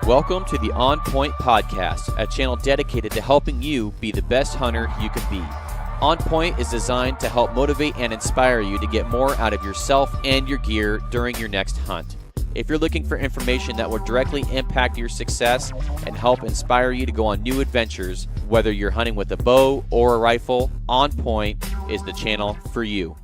Welcome to the On Point Podcast, a channel dedicated to helping you be the best hunter you can be. On Point is designed to help motivate and inspire you to get more out of yourself and your gear during your next hunt. If you're looking for information that will directly impact your success and help inspire you to go on new adventures, whether you're hunting with a bow or a rifle, On Point is the channel for you.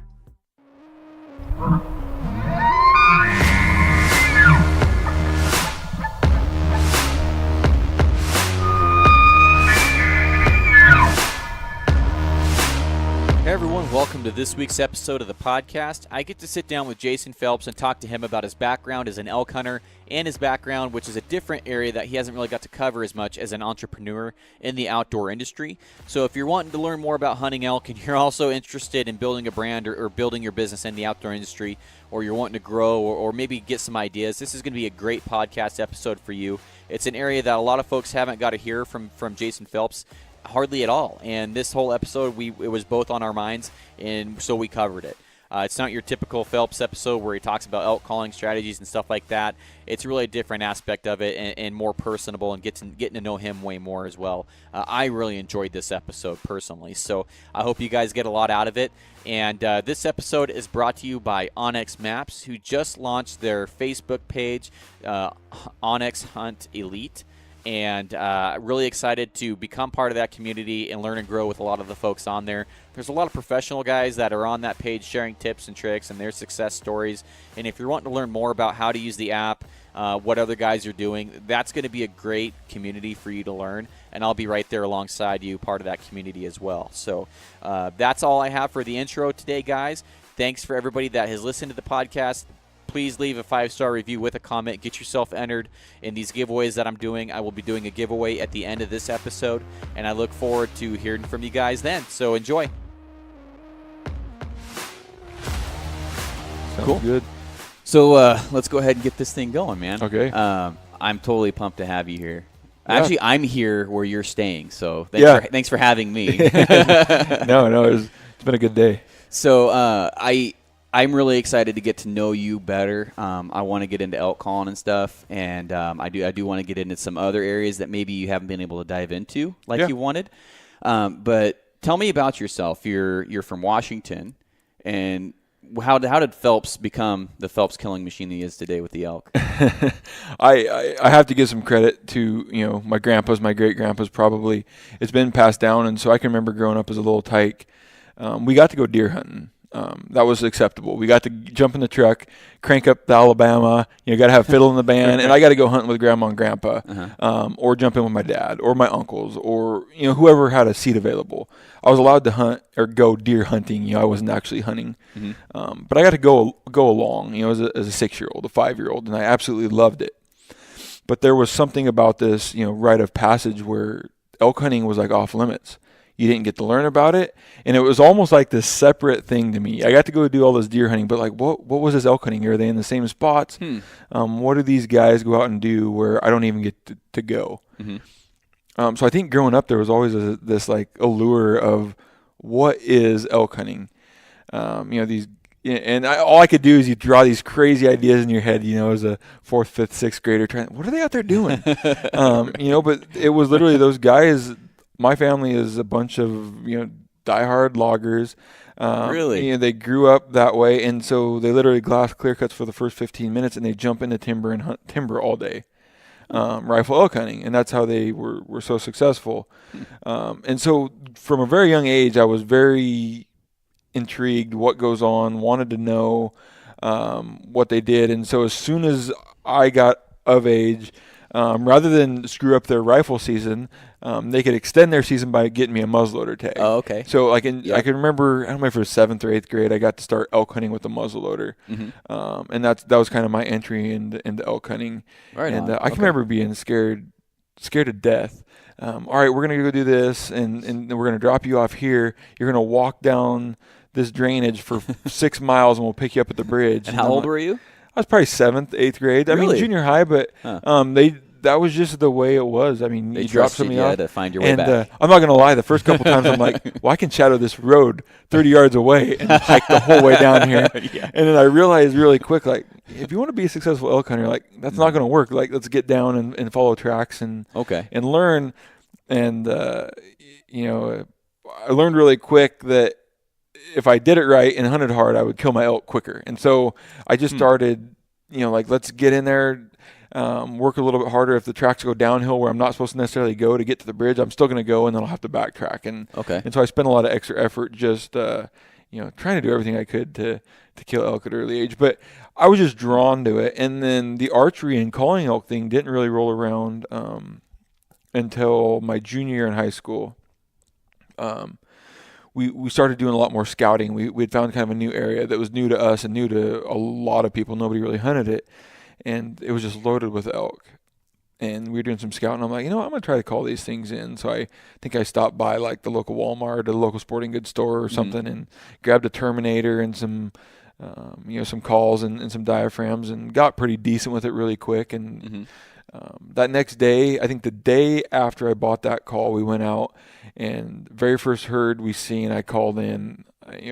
Hey everyone, welcome to this week's episode of the podcast. I get to sit down with Jason Phelps and talk to him about his background as an elk hunter and his background, which is a different area that he hasn't really got to cover as much as an entrepreneur in the outdoor industry. So if you're wanting to learn more about hunting elk and you're also interested in building a brand or building your business in the outdoor industry, or you're wanting to grow or maybe get some ideas, this is going to be a great podcast episode for you. It's an area that a lot of folks haven't got to hear from Jason Phelps hardly at all, and this whole episode it was both on our minds, and so we covered it. It's not your typical Phelps episode where he talks about elk calling strategies and stuff like that. It's really a different aspect of it and more personable, and getting to know him way more as well. I really enjoyed this episode personally, so I hope you guys get a lot out of it. And this episode is brought to you by Onyx Maps, who just launched their Facebook page, Onyx Hunt Elite. And really excited to become part of that community and learn and grow with a lot of the folks on there. There's a lot of professional guys that are on that page sharing tips and tricks and their success stories. And if you're wanting to learn more about how to use the app, what other guys are doing, that's going to be a great community for you to learn. And I'll be right there alongside you, part of that community as well. So that's all I have for the intro today, guys. Thanks for everybody that has listened to the podcast. Please leave a 5-star review with a comment. Get yourself entered in these giveaways that I'm doing. I will be doing a giveaway at the end of this episode, and I look forward to hearing from you guys then. So enjoy. Sounds cool. Good. So let's go ahead and get this thing going, man. Okay. I'm totally pumped to have you here. Yeah. Actually, I'm here where you're staying, so thanks for having me. No, it's been a good day. So I'm really excited to get to know you better. I want to get into elk calling and stuff, and I do want to get into some other areas that maybe you haven't been able to dive into like you wanted. But tell me about yourself. You're from Washington, and how did Phelps become the Phelps killing machine he is today with the elk? I have to give some credit to my grandpa's, my great grandpa's probably. It's been passed down, and so I can remember growing up as a little tyke. We got to go deer hunting. That was acceptable. We got to jump in the truck, crank up the Alabama. Got to have fiddle in the band, and I got to go hunting with Grandma and Grandpa, or jump in with my dad or my uncles or whoever had a seat available. I was allowed to hunt or go deer hunting. I wasn't actually hunting, but I got to go along. As a 6-year-old, a 5-year-old, and I absolutely loved it. But there was something about this, rite of passage where elk hunting was like off limits. You didn't get to learn about it, and it was almost like this separate thing to me. I got to go do all this deer hunting, but like, what was this elk hunting? Are they in the same spots? What do these guys go out and do where I don't even get to go? So I think growing up, there was always this like allure of what is elk hunting? All I could do is you draw these crazy ideas in your head, as a 4th, 5th, 6th grader, what are they out there doing? But it was literally those guys. My family is a bunch of, diehard loggers. Really? They grew up that way, and so they literally glass clear cuts for the first 15 minutes, and they jump into timber and hunt timber all day, rifle elk hunting, and that's how they were so successful. And so from a very young age, I was very intrigued what goes on, wanted to know what they did, and so as soon as I got of age, rather than screw up their rifle season, they could extend their season by getting me a muzzleloader tag. Oh, okay. So I can remember, I don't know if it was 7th or 8th grade, I got to start elk hunting with a muzzleloader. And that was kind of my entry into elk hunting. Right and on. I can remember being scared to death. All right, we're going to go do this, and we're going to drop you off here. You're going to walk down this drainage for 6 miles, and we'll pick you up at the bridge. And how old were you? I was probably 7th, 8th grade. Really? I mean, junior high, but that was just the way it was. I mean, they you drop somebody off to find your way back. I'm not going to lie. The first couple times I'm like, well, I can shadow this road 30 yards away and hike the whole way down here. And then I realized really quick, like, if you want to be a successful elk hunter, like that's not going to work. Like let's get down and follow tracks and learn. And I learned really quick that if I did it right and hunted hard, I would kill my elk quicker. And so I just started, let's get in there, work a little bit harder. If the tracks go downhill where I'm not supposed to necessarily go to get to the bridge, I'm still going to go, and then I'll have to backtrack. And so I spent a lot of extra effort just, trying to do everything I could to kill elk at an early age. But I was just drawn to it. And then the archery and calling elk thing didn't really roll around until my junior year in high school. We started doing a lot more scouting. We'd found kind of a new area that was new to us and new to a lot of people. Nobody really hunted it. And it was just loaded with elk. And we were doing some scouting. I'm like, I'm going to try to call these things in. So I think I stopped by like the local Walmart or the local sporting goods store or something and grabbed a Terminator and some, some calls and some diaphragms and got pretty decent with it really quick. And that next day, I think the day after I bought that call, we went out and very first herd we seen, I called in,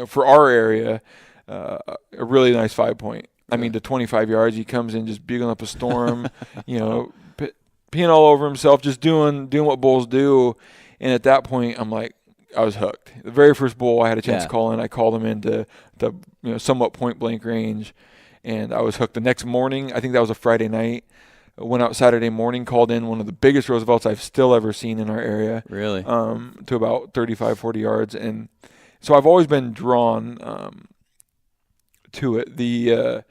for our area, a really nice 5-point. I mean, to 25 yards, he comes in just bugling up a storm, peeing all over himself, just doing what bulls do. And at that point, I'm like, I was hooked. The very first bull I had a chance to call in, I called him into somewhat point blank range, and I was hooked. The next morning, I think that was a Friday night. I went out Saturday morning, called in one of the biggest Roosevelts I've still ever seen in our area. Really? To about 35, 40 yards. And so I've always been drawn to it. The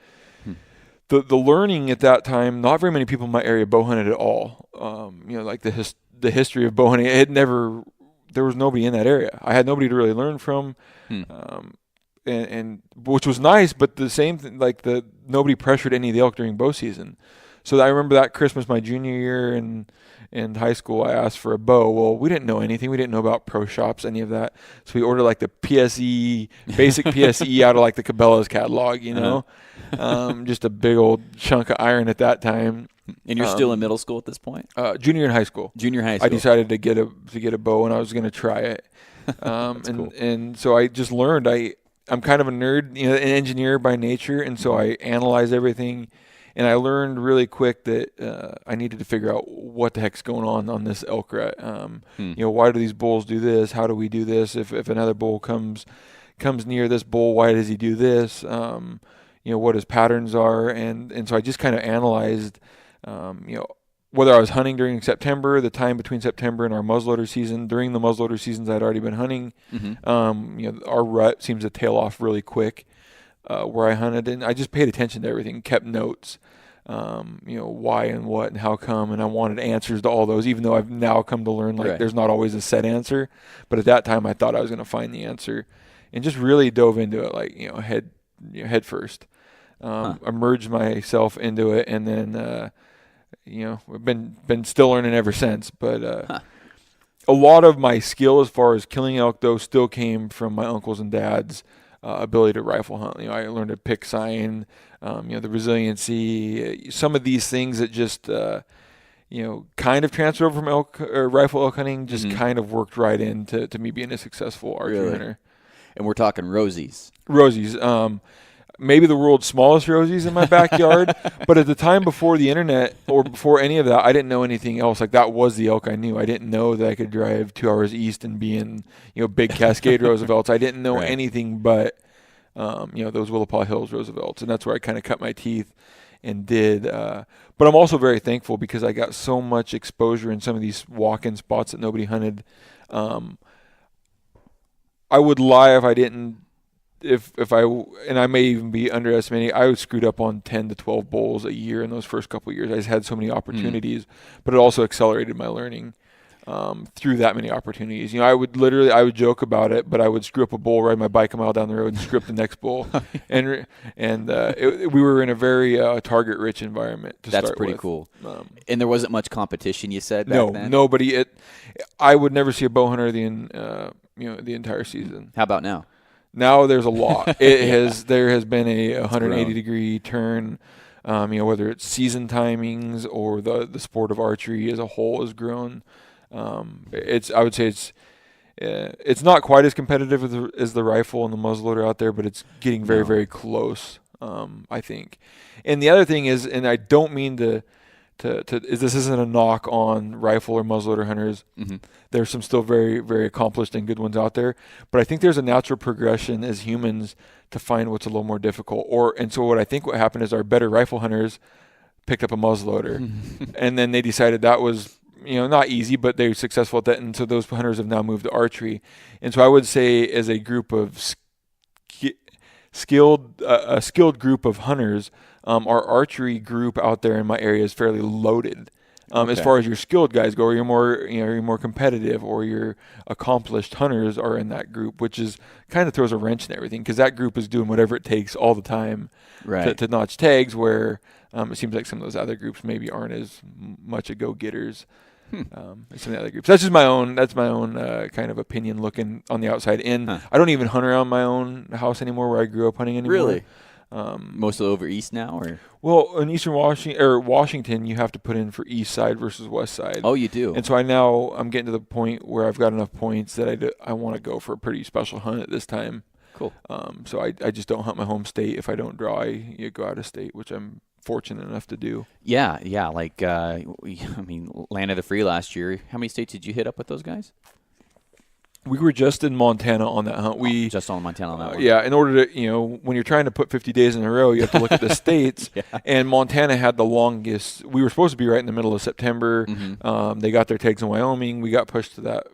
learning at that time, not very many people in my area bow hunted at all. Like the history of bow hunting, there was nobody in that area. I had nobody to really learn from. And which was nice, but the same thing, nobody pressured any of the elk during bow season. So I remember that Christmas, my junior year in high school, I asked for a bow. Well, we didn't know anything. We didn't know about pro shops, any of that. So we ordered the PSE, basic PSE out of the Cabela's catalog, just a big old chunk of iron at that time. And you're still in middle school at this point? Junior in high school. Junior high school. I decided to get a bow, and I was going to try it. Cool. And so I just learned. I'm kind of a nerd, an engineer by nature, and so I analyze everything. And I learned really quick that I needed to figure out what the heck's going on this elk rut. Why do these bulls do this? How do we do this? If another bull comes near this bull, why does he do this? What his patterns are. And so I just kind of analyzed, whether I was hunting during September, the time between September and our muzzleloader season. During the muzzleloader seasons, I'd already been hunting. Our rut seems to tail off really quick. Where I hunted, and I just paid attention to everything, kept notes, why and what and how come, and I wanted answers to all those, even though I've now come to learn there's not always a set answer. But at that time, I thought I was going to find the answer, and just really dove into it head first, immersed myself into it, and then we've been still learning ever since. But a lot of my skill as far as killing elk though still came from my uncles and dads. Ability to rifle hunt. I learned to pick sign, the resiliency, some of these things that just, kind of transferred over from rifle elk hunting, just kind of worked right into me being a successful archery hunter. And we're talking rosies. Rosies. Maybe the world's smallest rosies in my backyard, but at the time before the internet or before any of that, I didn't know anything else. That was the elk I knew. I didn't know that I could drive 2 hours east and be in, big Cascade Roosevelts. I didn't know anything but, those Willapa Hills Roosevelts, and that's where I kind of cut my teeth and did. But I'm also very thankful because I got so much exposure in some of these walk-in spots that nobody hunted. I would lie if I didn't. If I may even be underestimating, I was screwed up on 10 to 12 bulls a year in those first couple of years. I just had so many opportunities, but it also accelerated my learning through that many opportunities. I would joke about it, but I would screw up a bull, ride my bike a mile down the road, and screw up the next bull. And we were in a very target-rich environment to start with. That's pretty cool. And there wasn't much competition, you said, back then? No, nobody. I would never see a bow hunter the entire season. How about now? Now there's a lot. There has been a 180-degree turn. Whether it's season timings or the sport of archery as a whole has grown. I would say it's not quite as competitive as the rifle and the muzzleloader out there, but it's getting very, very close. I think. And the other thing is, and I don't mean this isn't a knock on rifle or muzzleloader hunters. Mm-hmm. There's some still very, very accomplished and good ones out there, but I think there's a natural progression as humans to find what's a little more difficult. And so what I think what happened is our better rifle hunters picked up a muzzleloader, and then they decided that was, not easy, but they were successful at that, and so those hunters have now moved to archery. And so I would say, as a group of skilled group of hunters, our archery group out there in my area is fairly loaded. Okay. As far as your skilled guys go, or you're more competitive, or your accomplished hunters are in that group, which is kind of throws a wrench in everything, because that group is doing whatever it takes all the time to notch tags, where it seems like some of those other groups maybe aren't as much a go-getters. Some of the other groups. That's my own kind of opinion looking on the outside in. I don't even hunt around my own house anymore, where I grew up hunting anymore. Really? Mostly over east now, or? Well, in eastern Washington, you have to put in for east side versus west side. Oh, you do. And so I'm getting to the point where I've got enough points that I want to go for a pretty special hunt at this time. Cool. So I just don't hunt my home state. If I don't draw, I go out of state, which I'm fortunate enough to do. Yeah. Like, Land of the Free last year. How many states did you hit up with those guys? We were just in Montana on that hunt. Just on Montana on that one. Yeah, in order to, when you're trying to put 50 days in a row, you have to look at the states. Yeah. And Montana had the longest. We were supposed to be right in the middle of September. Mm-hmm. They got their tags in Wyoming. We got pushed to that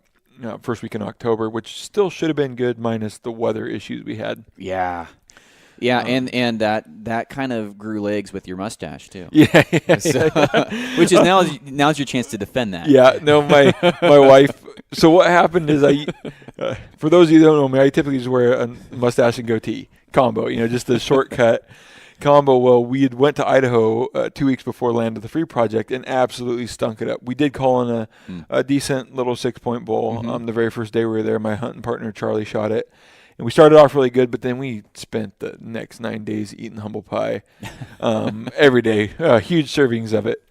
first week in October, which still should have been good minus the weather issues we had. Yeah. Yeah, and that kind of grew legs with your mustache too. Yeah, So, which is now's your chance to defend that. Yeah, no, my wife. So what happened is for those of you who don't know me, I typically just wear a mustache and goatee combo. Just a shortcut combo. Well, we had went to Idaho 2 weeks before Land of the Free project and absolutely stunk it up. We did call in a decent little 6-point bull. The very first day we were there, my hunting partner Charlie shot it. And we started off really good, but then we spent the next 9 days eating humble pie every day, huge servings of it.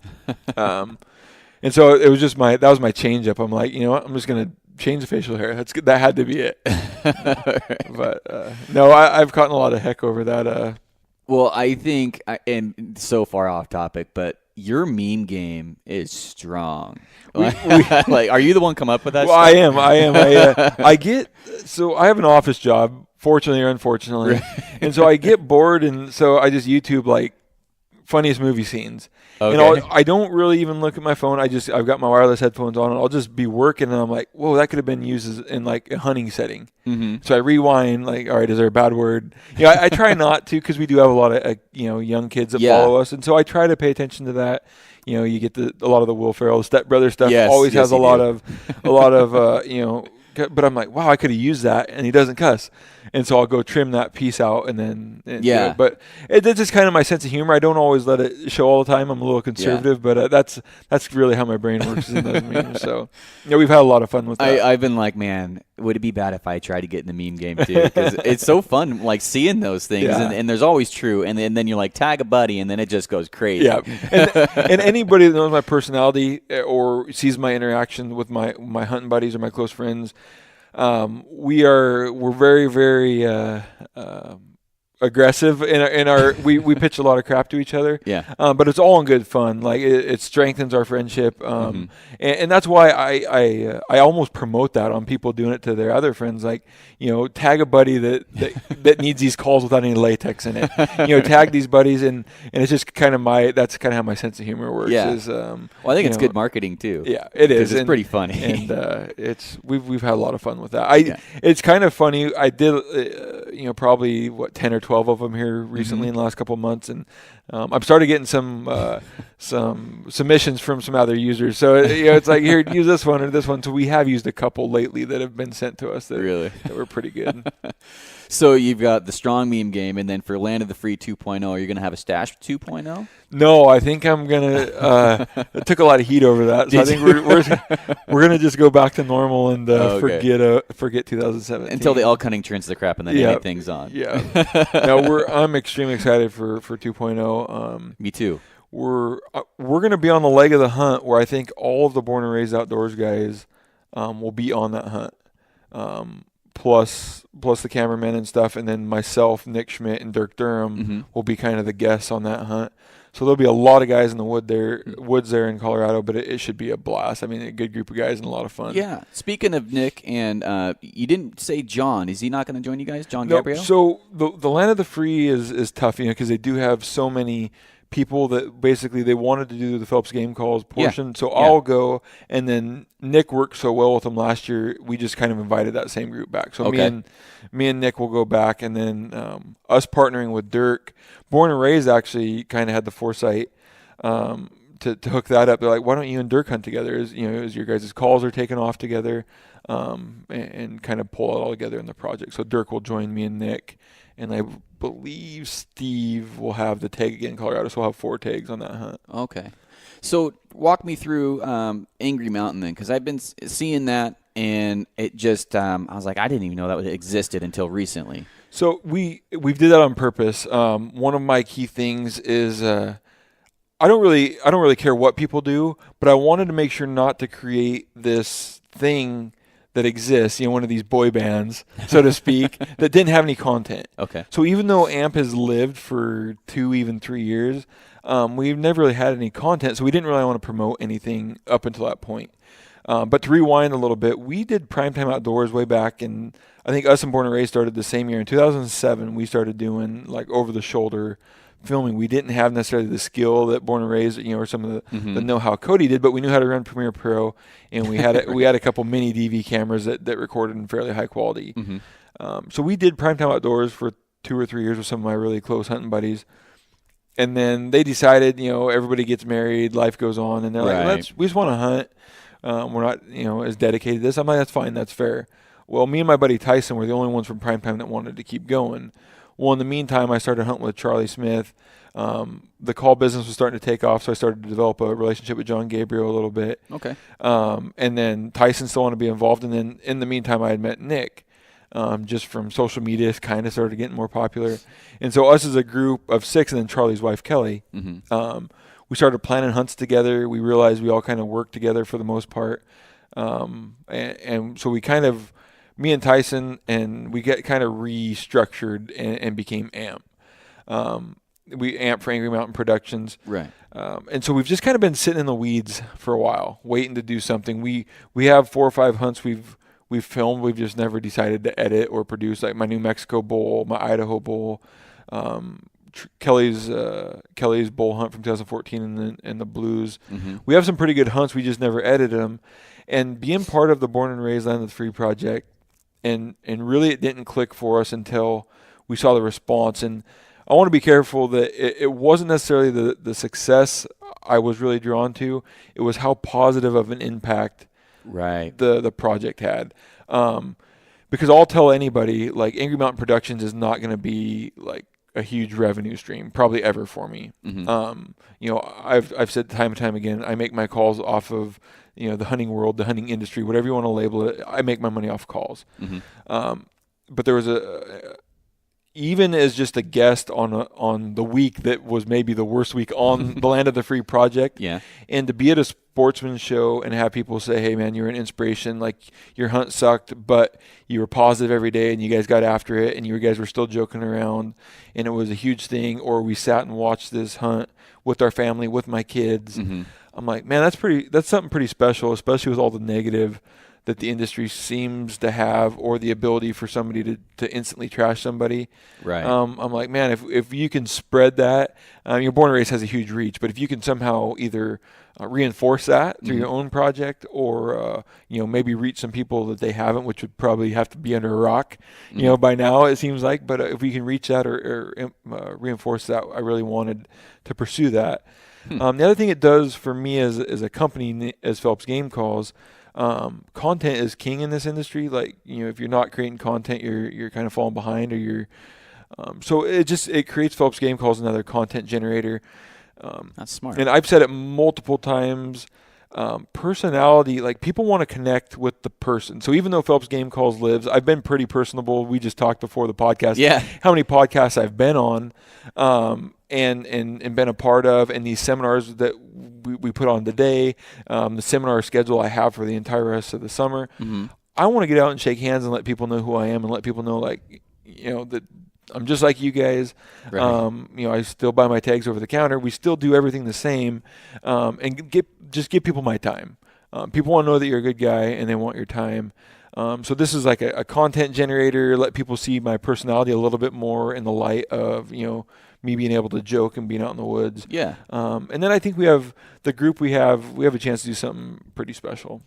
And so it was just that was my change up. I'm like, you know what? I'm just going to change the facial hair. That had to be it. But no, I've caught a lot of heck over that. Well, I think, and so far off topic, but your meme game is strong. Like, are you the one come up with that? Well, stuff? I am. I have an office job, fortunately or unfortunately, and so I get bored, and so I just YouTube like funniest movie scenes. Okay. I don't really even look at my phone. I've got my wireless headphones on, and I'll just be working, and I'm like, whoa, that could have been used in like a hunting setting. Mm-hmm. So I rewind, like, all right, is there a bad word? I try not to, because we do have a lot of young kids that follow us, and so I try to pay attention to that. You get a lot of the Will Ferrell, the Step Brother stuff. Always has a lot of but I'm like, wow, I could have used that, and he doesn't cuss, and so I'll go trim that piece out, and then do it. But it's just kind of my sense of humor. I don't always let it show all the time. I'm a little conservative, but that's really how my brain works in those memes. So we've had a lot of fun with that. I've been like, man, would it be bad if I tried to get in the meme game too? Because it's so fun, like seeing those things, and there's always true, and then you're like, tag a buddy, and then it just goes crazy. Yeah, and anybody that knows my personality or sees my interaction with my hunting buddies or my close friends, we're very, very aggressive in our we pitch a lot of crap to each other. Yeah. But it's all in good fun. Like it strengthens our friendship. And that's why I almost promote that on people doing it to their other friends. Like, tag a buddy that needs these calls without any latex in it. Tag these buddies, and it's just kind of that's kind of how my sense of humor works. Yeah. Well, I think it's good marketing too. Yeah, it is. It's pretty funny. And we've had a lot of fun with that. It's kind of funny. I did probably 10 or 12 of them here recently in the last couple of months, and I've started getting some submissions from some other users. So it's like, here, use this one or this one. So we have used a couple lately that have been sent to us that were pretty good. So you've got the strong meme game, and then for Land of the Free 2.0, are you going to have a stash 2.0? No, I think I'm gonna. It took a lot of heat over that, so I think we're gonna just go back to normal and forget 2017 until the elk hunting turns to the crap, and then anything's on. Yeah. No, I'm extremely excited for 2.0. Me too. We're gonna be on the leg of the hunt where I think all of the born and raised outdoors guys will be on that hunt. plus the cameramen and stuff, and then myself, Nick Schmidt, and Dirk Durham will be kind of the guests on that hunt. So there'll be a lot of guys in the woods there in Colorado, but it should be a blast. I mean, a good group of guys and a lot of fun. Yeah. Speaking of Nick, and you didn't say John. Is he not going to join you guys, John No, Gabriel? so the Land of the Free is tough, because they do have so many people that basically they wanted to do the Phelps game calls portion. So I'll go, and then Nick worked so well with them last year, we just kind of invited that same group back. So me and Nick will go back, and then us partnering with Dirk. Born and Raised actually kind of had the foresight to hook that up. They're like, why don't you and Dirk hunt together? As your guys' calls are taken off together, and kind of pull it all together in the project. So Dirk will join me and Nick, and I believe Steve will have the tag again in Colorado, so we'll have 4 tags on that hunt. Okay. So walk me through Angry Mountain then, because I've been seeing that, and it just I was like, I didn't even know that existed until recently. So we did that on purpose. One of my key things is I don't really care what people do, but I wanted to make sure not to create this thing that exists, one of these boy bands, so to speak, that didn't have any content. Okay. So even though AMP has lived for 2, even 3 years, we've never really had any content, so we didn't really want to promote anything up until that point. But to rewind a little bit, we did Primetime Outdoors way back, and I think us and Born and Raised started the same year. In 2007, we started doing like over-the-shoulder filming. We didn't have necessarily the skill that Born and Raised, or some of the know-how Cody did, but we knew how to run Premiere Pro, and we had we had a couple mini DV cameras that recorded in fairly high quality. So we did Primetime Outdoors for 2 or 3 years with some of my really close hunting buddies. And then they decided, everybody gets married, life goes on, and they're like, we just want to hunt. We're not, as dedicated to this. I'm like, that's fine, that's fair. Well, me and my buddy Tyson were the only ones from Primetime that wanted to keep going. Well, in the meantime, I started hunting with Charlie Smith. The call business was starting to take off, so I started to develop a relationship with John Gabriel a little bit. Okay. And then Tyson still wanted to be involved. And then in the meantime, I had met Nick. Just from social media, kind of started getting more popular. And so us as a group of 6, and then Charlie's wife, Kelly, we started planning hunts together. We realized we all kind of worked together for the most part. And so we kind of, me and Tyson, and we get kind of restructured and became AMP. We AMP for Angry Mountain Productions. Right. And so we've just kind of been sitting in the weeds for a while, waiting to do something. We have 4 or 5 hunts we've filmed. We've just never decided to edit or produce, like my New Mexico bull, my Idaho bull, Kelly's bull hunt from 2014, and the blues. We have some pretty good hunts. We just never edited them. And being part of the Born and Raised Land of the Free project, and really it didn't click for us until we saw the response. And I want to be careful that it wasn't necessarily the success I was really drawn to. It was how positive of an impact the project had. Because I'll tell anybody, like, Angry Mountain Productions is not going to be like a huge revenue stream probably ever for me. I've said time and time again, I make my calls off of the hunting world, the hunting industry, whatever you want to label it. I make my money off calls. But there was even as just a guest on the week that was maybe the worst week on the Land of the Free project. Yeah. And to be at a sportsman show and have people say, hey man, you're an inspiration, like your hunt sucked, but you were positive every day and you guys got after it and you guys were still joking around and it was a huge thing. Or we sat and watched this hunt with our family, with my kids. I'm like, man, that's something pretty special, especially with all the negative that the industry seems to have, or the ability for somebody to instantly trash somebody. Right. I'm like, man, if you can spread that, your Born and Raised has a huge reach, but if you can somehow either reinforce that through your own project, or maybe reach some people that they haven't, which would probably have to be under a rock, by now it seems like. But if we can reach that or reinforce that, I really wanted to pursue that. The other thing it does for me as a company, as Phelps Game Calls, content is king in this industry. Like, if you're not creating content, you're kind of falling behind, or you're, so it creates Phelps Game Calls another content generator. That's smart. And I've said it multiple times, personality, like people want to connect with the person. So even though Phelps Game Calls lives, I've been pretty personable. We just talked before the podcast. Yeah. How many podcasts I've been on, and been a part of, and these seminars that we put on today, the seminar schedule I have for the entire rest of the summer. I want to get out and shake hands and let people know who I am and let people know, like, that I'm just like you guys. Right. I still buy my tags over the counter. We still do everything the same, and just give people my time. People want to know that you're a good guy and they want your time. So this is like a content generator. Let people see my personality a little bit more in the light of me being able to joke and being out in the woods. Yeah. And then I think we have a chance to do something pretty special.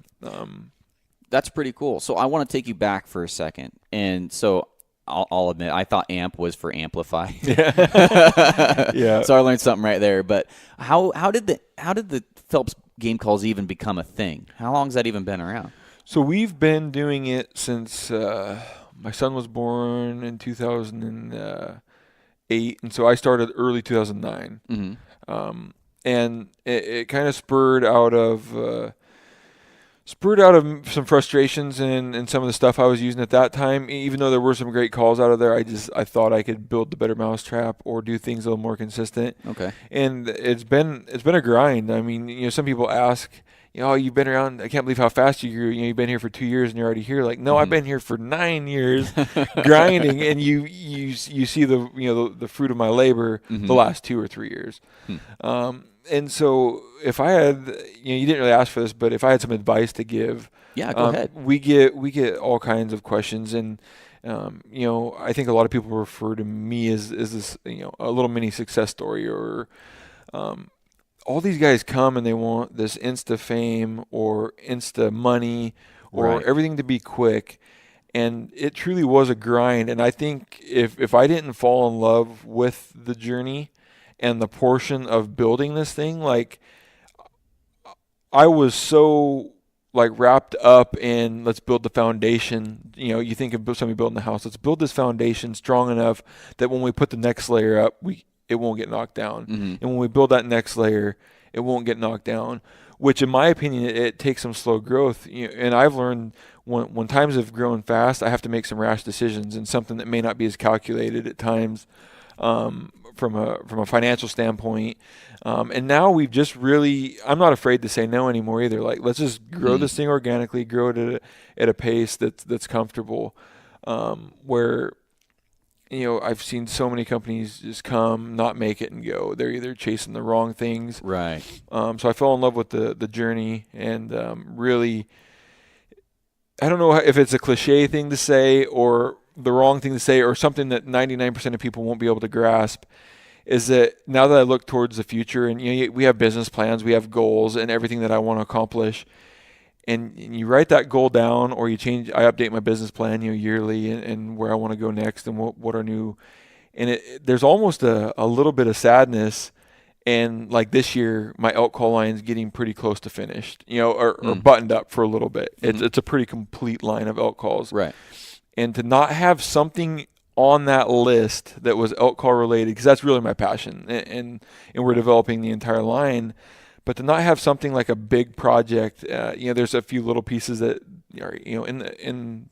That's pretty cool. So I want to take you back for a second, and so I'll admit I thought AMP was for amplify. Yeah. So I learned something right there. But how did the Phelps game calls even become a thing? How long has that even been around? So we've been doing it since my son was born in 2008, and so I started early 2009. Mm-hmm. And it kind of spurred out of some frustrations and some of the stuff I was using at that time. Even though there were some great calls out of there, I thought I could build the better mousetrap or do things a little more consistent. Okay. And it's been a grind. I mean, some people ask, you've been around. I can't believe how fast you grew. You've been here for 2 years and you're already here. Like, no, I've been here for 9 years grinding, and you see the fruit of my labor the last 2 or 3 years. And so if I had, you didn't really ask for this, but if I had some advice to give, yeah, go ahead. We get all kinds of questions, and I think a lot of people refer to me as this, a little mini success story, or all these guys come and they want this Insta fame or Insta money or everything to be quick. And it truly was a grind. And I think if I didn't fall in love with the journey and the portion of building this thing, like, I was so wrapped up in, let's build the foundation. You think of somebody building a house, let's build this foundation strong enough that when we put the next layer up, it won't get knocked down. Mm-hmm. And when we build that next layer, it won't get knocked down, which in my opinion, it takes some slow growth. And I've learned when times have grown fast, I have to make some rash decisions, and something that may not be as calculated at times from a financial standpoint. And now we've just I'm not afraid to say no anymore either. Like, let's just grow this thing organically, grow it at a pace that's comfortable, where I've seen so many companies just come, not make it, and go. They're either chasing the wrong things. Right. So I fell in love with the journey, and really, I don't know if it's a cliche thing to say or the wrong thing to say or something that 99% of people won't be able to grasp, is that now that I look towards the future, and we have business plans, we have goals and everything that I want to accomplish, and you write that goal down, or I update my business plan, yearly, and where I want to go next, and what are new, and there's almost a little bit of sadness. And like this year, my elk call line is getting pretty close to finished, or buttoned up for a little bit. Mm-hmm. It's a pretty complete line of elk calls. Right. And to not have something on that list that was elk call related, because that's really my passion, and we're developing the entire line. But to not have something like a big project, there's a few little pieces that are, in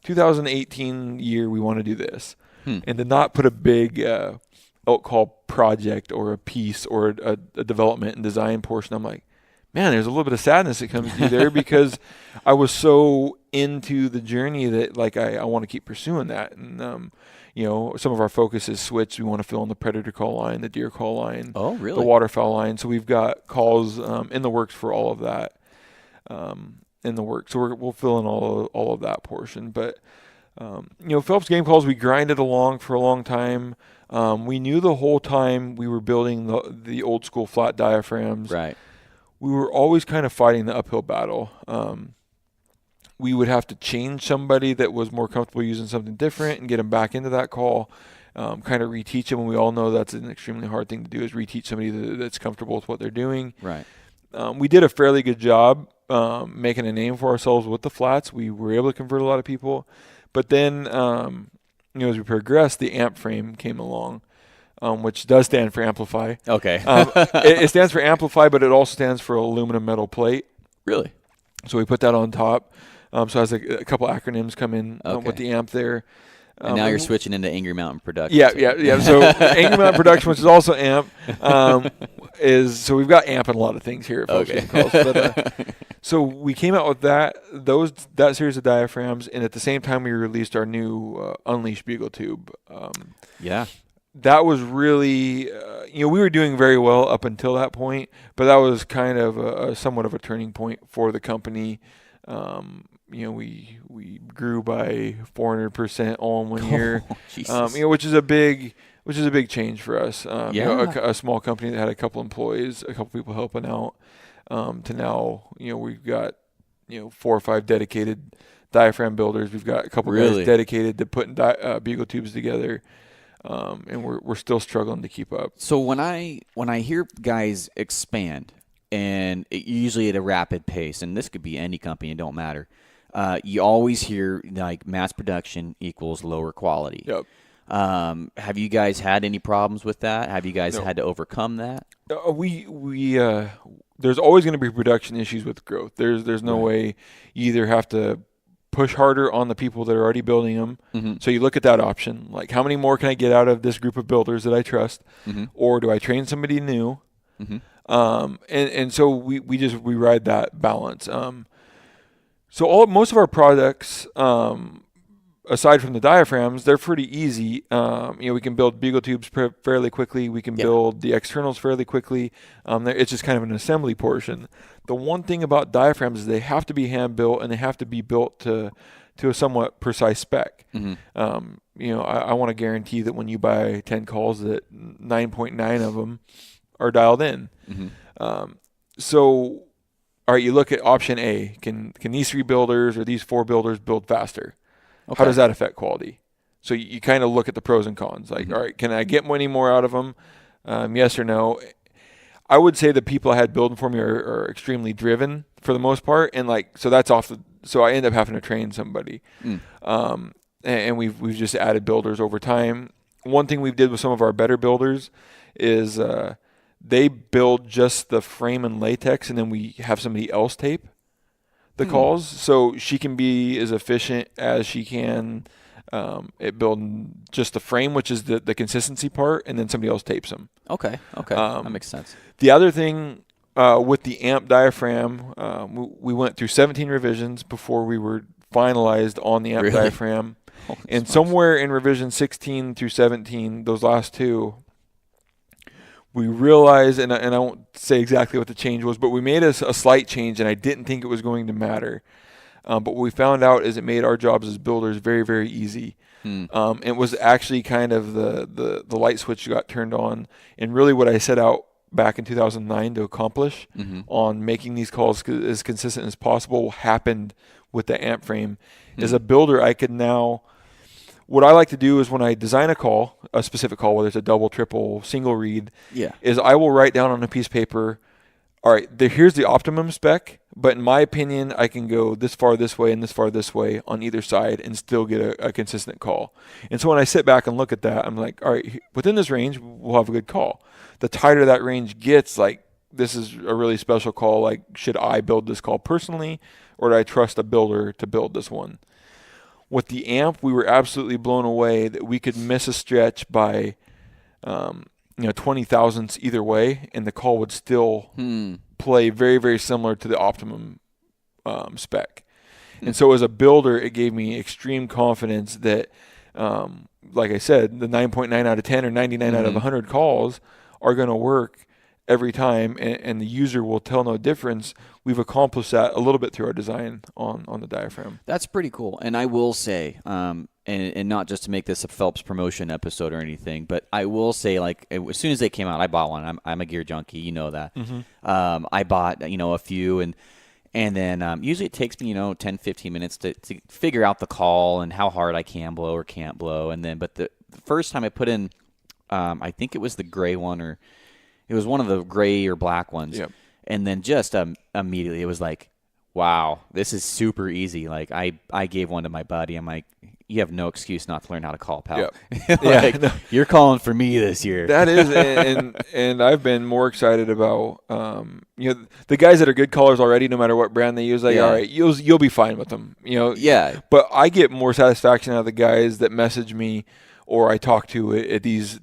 2018 year we want to do this, and to not put a big elk call project or a piece or a development and design portion, I'm like, man, there's a little bit of sadness that comes through there, because I was so into the journey that I want to keep pursuing that. And some of our focus is switched. We want to fill in the predator call line, the deer call line, oh really, the waterfowl line. So we've got calls in the works for all of that in the works. So we'll fill in all of that portion. But Phelps game calls, we grinded along for a long time. We knew the whole time we were building the old school flat diaphragms. Right. We were always kind of fighting the uphill battle. We would have to change somebody that was more comfortable using something different and get them back into that call, kind of reteach them. And we all know that's an extremely hard thing to do, is reteach somebody that's comfortable with what they're doing. Right. We did a fairly good job making a name for ourselves with the flats. We were able to convert a lot of people. But then, as we progressed, the amp frame came along, which does stand for amplify. Okay. It stands for amplify, but it also stands for aluminum metal plate. Really? So we put that on top. So it has a couple acronyms come in with the amp there. And now you're switching into Angry Mountain Production. Yeah. So Angry Mountain Production, which is also amp, so we've got amp in a lot of things here at Phelps Game Calls. But, So we came out with that series of diaphragms, and at the same time we released our new Unleash bugle tube. Yeah. That was really, we were doing very well up until that point, but that was kind of a somewhat of a turning point for the company. We grew by 400% all in 1 year, which is a big change for us. A small company that had a couple employees, a couple people helping out, to now, we've got 4 or 5 dedicated diaphragm builders. We've got a couple guys dedicated to putting bugle tubes together. And we're still struggling to keep up. So when I hear guys expand, and usually at a rapid pace, and this could be any company, it don't matter. You always hear like mass production equals lower quality. Yep. Have you guys had any problems with that? Have you guys had to overcome that? There's always going to be production issues with growth. There's no way you either have to push harder on the people that are already building them. Mm-hmm. So you look at that option, like how many more can I get out of this group of builders that I trust, or do I train somebody new? Mm-hmm. And so we ride that balance. So most of our products, aside from the diaphragms, they're pretty easy. We can build bugle tubes fairly quickly. We can build the externals fairly quickly. It's just kind of an assembly portion. The one thing about diaphragms is they have to be hand built, and they have to be built to a somewhat precise spec. Mm-hmm. I want to guarantee that when you buy 10 calls, that 9.9 of them are dialed in. Mm-hmm. So, all right, you look at option A. Can these 3 builders or these 4 builders build faster? Okay. How does that affect quality? So you kind of look at the pros and cons. Like, all right, can I get any more out of them? Yes or no? I would say the people I had building for me are extremely driven for the most part, and so that's so I end up having to train somebody. And we've just added builders over time. One thing we've did with some of our better builders is they build just the frame and latex, and then we have somebody else tape the calls, so she can be as efficient as she can at building just the frame, which is the consistency part, and then somebody else tapes them. Okay, that makes sense. The other thing with the amp diaphragm, we went through 17 revisions before we were finalized on the amp diaphragm, and somewhere in revision 16 through 17, those last 2, we realized, and I won't say exactly what the change was, but we made a slight change, and I didn't think it was going to matter. But what we found out is it made our jobs as builders very, very easy. It was actually kind of the light switch got turned on, and really what I set out back in 2009 to accomplish on making these calls as consistent as possible happened with the amp frame. As a builder, I could now... What I like to do is when I design a specific call, whether it's a double, triple, single read, is I will write down on a piece of paper, all right, here's the optimum spec, but in my opinion, I can go this far this way and this far this way on either side and still get a consistent call. And so when I sit back and look at that, I'm like, all right, within this range, we'll have a good call. The tighter that range gets, like, this is a really special call. Like, should I build this call personally, or do I trust a builder to build this one? With the amp, we were absolutely blown away that we could miss a stretch by, 20 thousandths either way, and the call would still play very, very similar to the optimum spec. And so as a builder, it gave me extreme confidence that, like I said, the 9.9 out of 10 or 99 out of 100 calls are going to work every time, and the user will tell no difference. We've accomplished that a little bit through our design on the diaphragm. That's pretty cool. And I will say, and not just to make this a Phelps promotion episode or anything, but I will say, like, as soon as they came out, I bought one. I'm a gear junkie, you know that. I bought, a few, and then usually it takes me, 10, 15 minutes to figure out the call and how hard I can blow or can't blow. But the first time I put in, I think it was the gray one, or it was one of the gray or black ones. Yep. And then just immediately it was like, wow, this is super easy. Like, I gave one to my buddy. I'm like, you have no excuse not to learn how to call, pal. Yep. You're calling for me this year. That is, and I've been more excited about, the guys that are good callers already, no matter what brand they use. Like, all right, you'll be fine with them. Yeah. But I get more satisfaction out of the guys that message me or I talk to at these,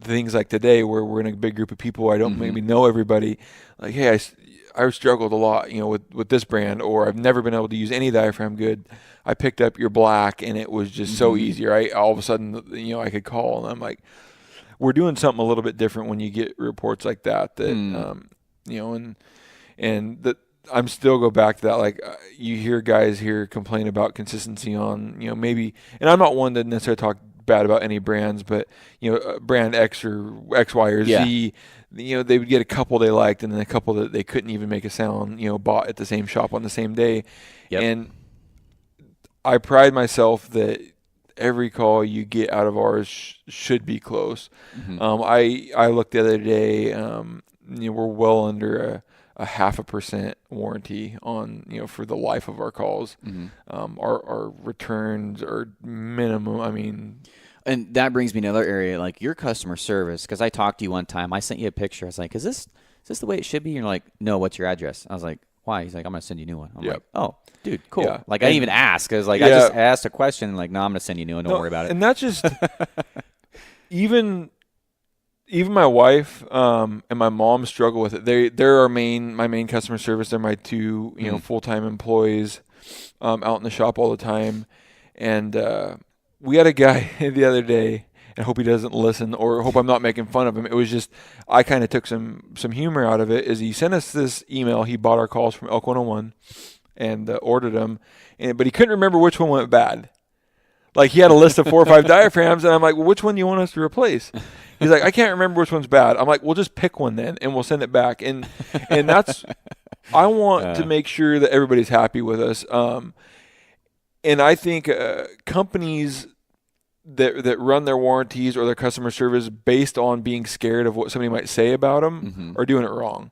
things like today where we're in a big group of people. I don't maybe know everybody. Like, hey, struggled a lot, with this brand, or I've never been able to use any diaphragm good. I picked up your black, and it was just so easy, right? All of a sudden, I could call, and I'm like, we're doing something a little bit different when you get reports like that. And that I'm still go back to that. Like you hear guys here complain about consistency on, maybe, and I'm not one to necessarily talk bad about any brands, but brand X or X, Y, or Z, they would get a couple they liked, and then a couple that they couldn't even make a sound, bought at the same shop on the same day. Yep. And I pride myself that every call you get out of ours should be close. I looked the other day, we're well under a 0.5% warranty on, for the life of our calls. Our returns are minimum. I mean, and that brings me to another area, like your customer service. Because I talked to you one time, I sent you a picture. I was like, "Is this the way it should be?" And you're like, "No, what's your address?" I was like, "Why?" He's like, "I'm gonna send you a new one." I'm like, "Oh, dude, cool." Yeah. Like I didn't even ask. I was like, I just asked a question. Like, no, I'm gonna send you a new one. Don't worry about it. And that's just even my wife and my mom struggle with it. They're my main customer service. They're my two full-time employees out in the shop all the time. And we had a guy the other day, and I hope he doesn't listen, or hope I'm not making fun of him. It was just I kind of took some humor out of it. Is he sent us this email? He bought our calls from Elk 101 and ordered them, but he couldn't remember which one went bad. Like he had a list of 4 or 5 diaphragms, and I'm like, "Well, which one do you want us to replace?" He's like, "I can't remember which one's bad." I'm like, "Well, just pick one then, and we'll send it back." And that's I want to make sure that everybody's happy with us. And I think companies that run their warranties or their customer service based on being scared of what somebody might say about them are doing it wrong.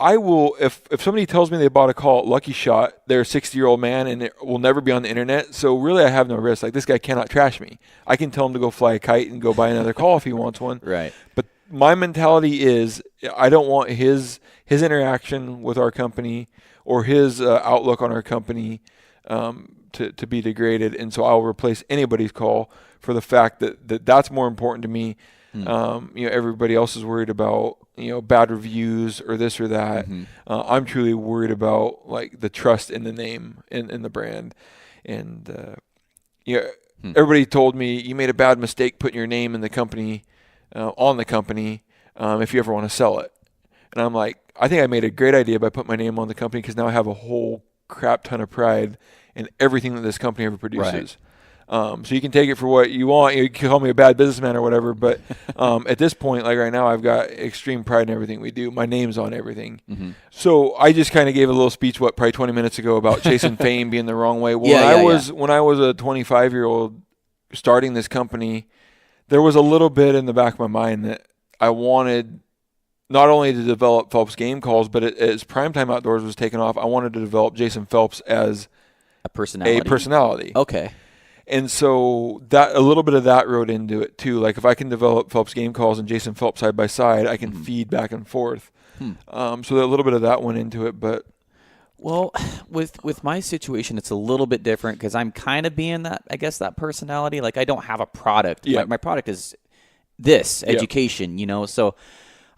I will, if somebody tells me they bought a call at Lucky Shot, they're a 60-year-old man and it will never be on the internet. So really I have no risk. Like this guy cannot trash me. I can tell him to go fly a kite and go buy another call if he wants one. Right. But my mentality is I don't want his interaction with our company or his outlook on our company to be degraded. And so I'll replace anybody's call for the fact that that's more important to me. Everybody else is worried about, bad reviews or this or that. I'm truly worried about like the trust in the name and in the brand. And, everybody told me you made a bad mistake putting your name in the company, on the company, if you ever want to sell it. And I'm like, I think I made a great idea by putting my name on the company because now I have a whole crap ton of pride in everything that this company ever produces. Right. So you can take it for what you want. You can call me a bad businessman or whatever, but at this point, like right now, I've got extreme pride in everything we do. My name's on everything. So I just kind of gave a little speech, probably 20 minutes ago about chasing fame being the wrong way. Well, when I was a 25-year-old starting this company, there was a little bit in the back of my mind that I wanted not only to develop Phelps game calls, but as Primetime Outdoors was taking off, I wanted to develop Jason Phelps as a personality. Okay. And so that a little bit of that rode into it too. Like if I can develop Phelps game calls and Jason Phelps side by side, I can feed back and forth. So that a little bit of that went into it. But well, with my situation, it's a little bit different because I'm kind of being that personality. Like I don't have a product. Yeah. My product is this education. So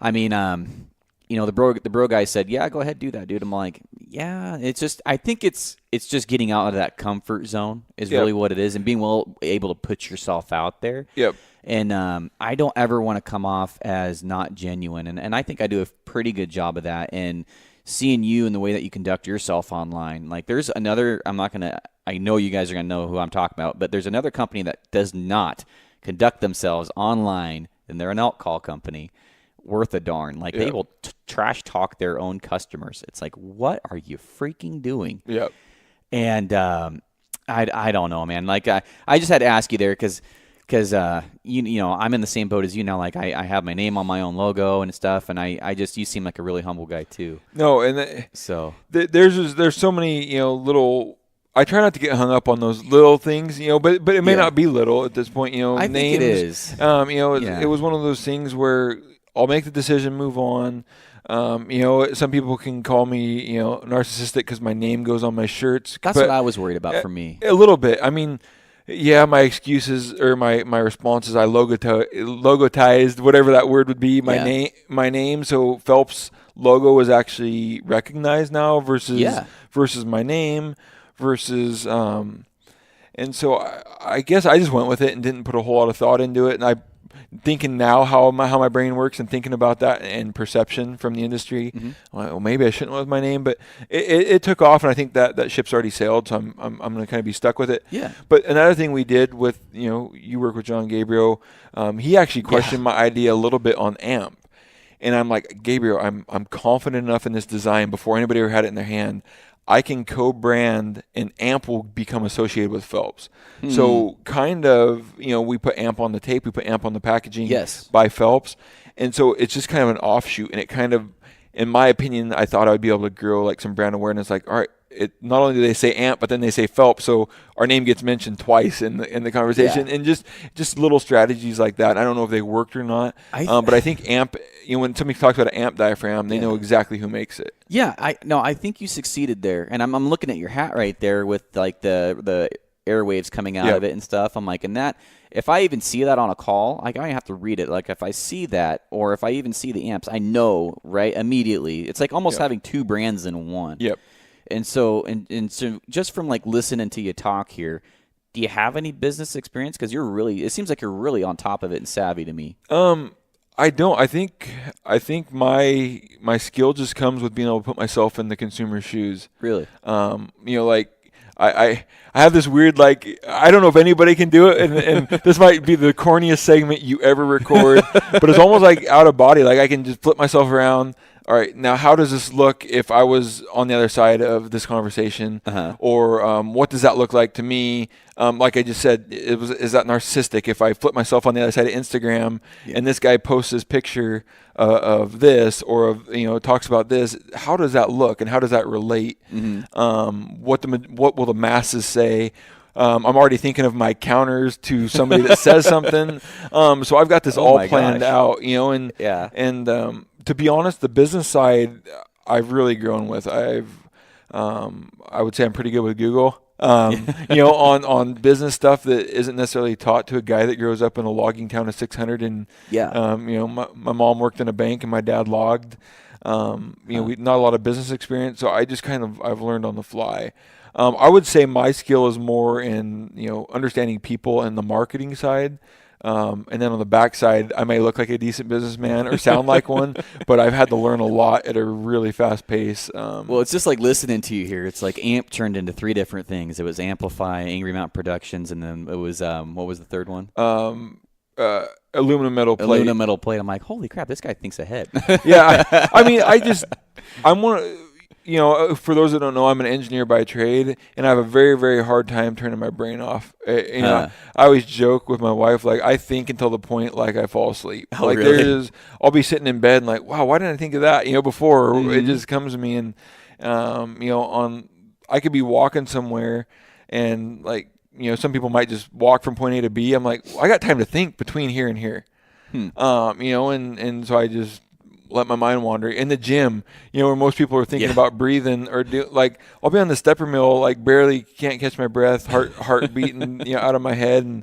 I mean, the bro guy said, "Yeah, go ahead, do that, dude." I'm like, "Yeah." It's just, I think it's just getting out of that comfort zone is really what it is, and being able to put yourself out there. Yep. And I don't ever want to come off as not genuine, and I think I do a pretty good job of that. And seeing you and the way that you conduct yourself online, like there's another. I know you guys are gonna know who I'm talking about, but there's another company that does not conduct themselves online, and they're an elk call company. Worth a darn. Like they will trash talk their own customers. It's like, what are you freaking doing? Yep. And I don't know, man. Like I just had to ask you there because I'm in the same boat as you now. Like I have my name on my own logo and stuff, and you seem like a really humble guy too. No, and there's so many little. I try not to get hung up on those little things, but it may not be little at this point. I names, think it is. It was one of those things where I'll make the decision, move on. Some people can call me, narcissistic because my name goes on my shirts. That's what I was worried about for me. A little bit. I mean, my excuses or my responses, I logotized whatever that word would be, my name. So Phelps logo is actually recognized now versus Yeah. versus my name versus and so I guess I just went with it and didn't put a whole lot of thought into it. And I thinking now how my brain works and thinking about that and perception from the industry. Mm-hmm. I'm like, well, maybe I shouldn't with my name, but it took off, and I think that ship's already sailed, so I'm going to kind of be stuck with it. Yeah. But another thing we did with, you work with John Gabriel, he actually questioned my idea a little bit on AMP. And I'm like, Gabriel, I'm confident enough in this design before anybody ever had it in their hand. I can co-brand, and AMP will become associated with Phelps. So kind of, we put AMP on the tape, we put AMP on the packaging by Phelps. And so it's just kind of an offshoot. And it kind of, in my opinion, I thought I would be able to grow like some brand awareness. Like, all right, not only do they say AMP, but then they say Phelps. So our name gets mentioned twice in the conversation. And just little strategies like that. I don't know if they worked or not. But I think AMP, when somebody talks about an AMP diaphragm, they know exactly who makes it. Yeah, I think you succeeded there, and I'm looking at your hat right there with like the airwaves coming out of it and stuff. I'm like, and that if I even see that on a call, like I don't have to read it. Like if I see that, or if I even see the amps, I know right immediately. It's like almost having two brands in one. Yep. And so just from like listening to you talk here, do you have any business experience? Because it seems like you're really on top of it and savvy to me. I don't. I think my skill just comes with being able to put myself in the consumer's shoes. Really? Like I have this weird, like, I don't know if anybody can do it, and this might be the corniest segment you ever record, but it's almost like out of body. Like I can just flip myself around. All right, now how does this look if I was on the other side of this conversation? Or what does that look like to me? Like I just said, is that narcissistic if I flip myself on the other side of Instagram and this guy posts this picture of this or of talks about this? How does that look and how does that relate? What will the masses say? I'm already thinking of my counters to somebody that says something. So I've got this all planned out, and to be honest, the business side I've really grown with. I would say I'm pretty good with Google. On business stuff that isn't necessarily taught to a guy that grows up in a logging town of 600. And my mom worked in a bank and my dad logged. We not a lot of business experience, so I just I've learned on the fly. I would say my skill is more in understanding people and the marketing side. And then on the backside, I may look like a decent businessman or sound like one, but I've had to learn a lot at a really fast pace. Well, it's just like listening to you here. It's like AMP turned into three different things. It was Amplify, Angry Mountain Productions, and then it was what was the third one? Aluminum metal plate. Aluminum metal plate. I'm like, holy crap, this guy thinks ahead. Yeah, I'm one of. For those that don't know, I'm an engineer by trade, and I have a very, very hard time turning my brain off. I always joke with my wife, like, I think until the point, like, I fall asleep. Oh, like, really? I'll be sitting in bed and like, wow, why didn't I think of that, before? It just comes to me, and, I could be walking somewhere, and, like, some people might just walk from point A to B. I'm like, well, I got time to think between here and here. And so I just let my mind wander. In the gym, where most people are thinking about breathing or I'll be on the stepper mill, like barely can't catch my breath, heart beating, out of my head, and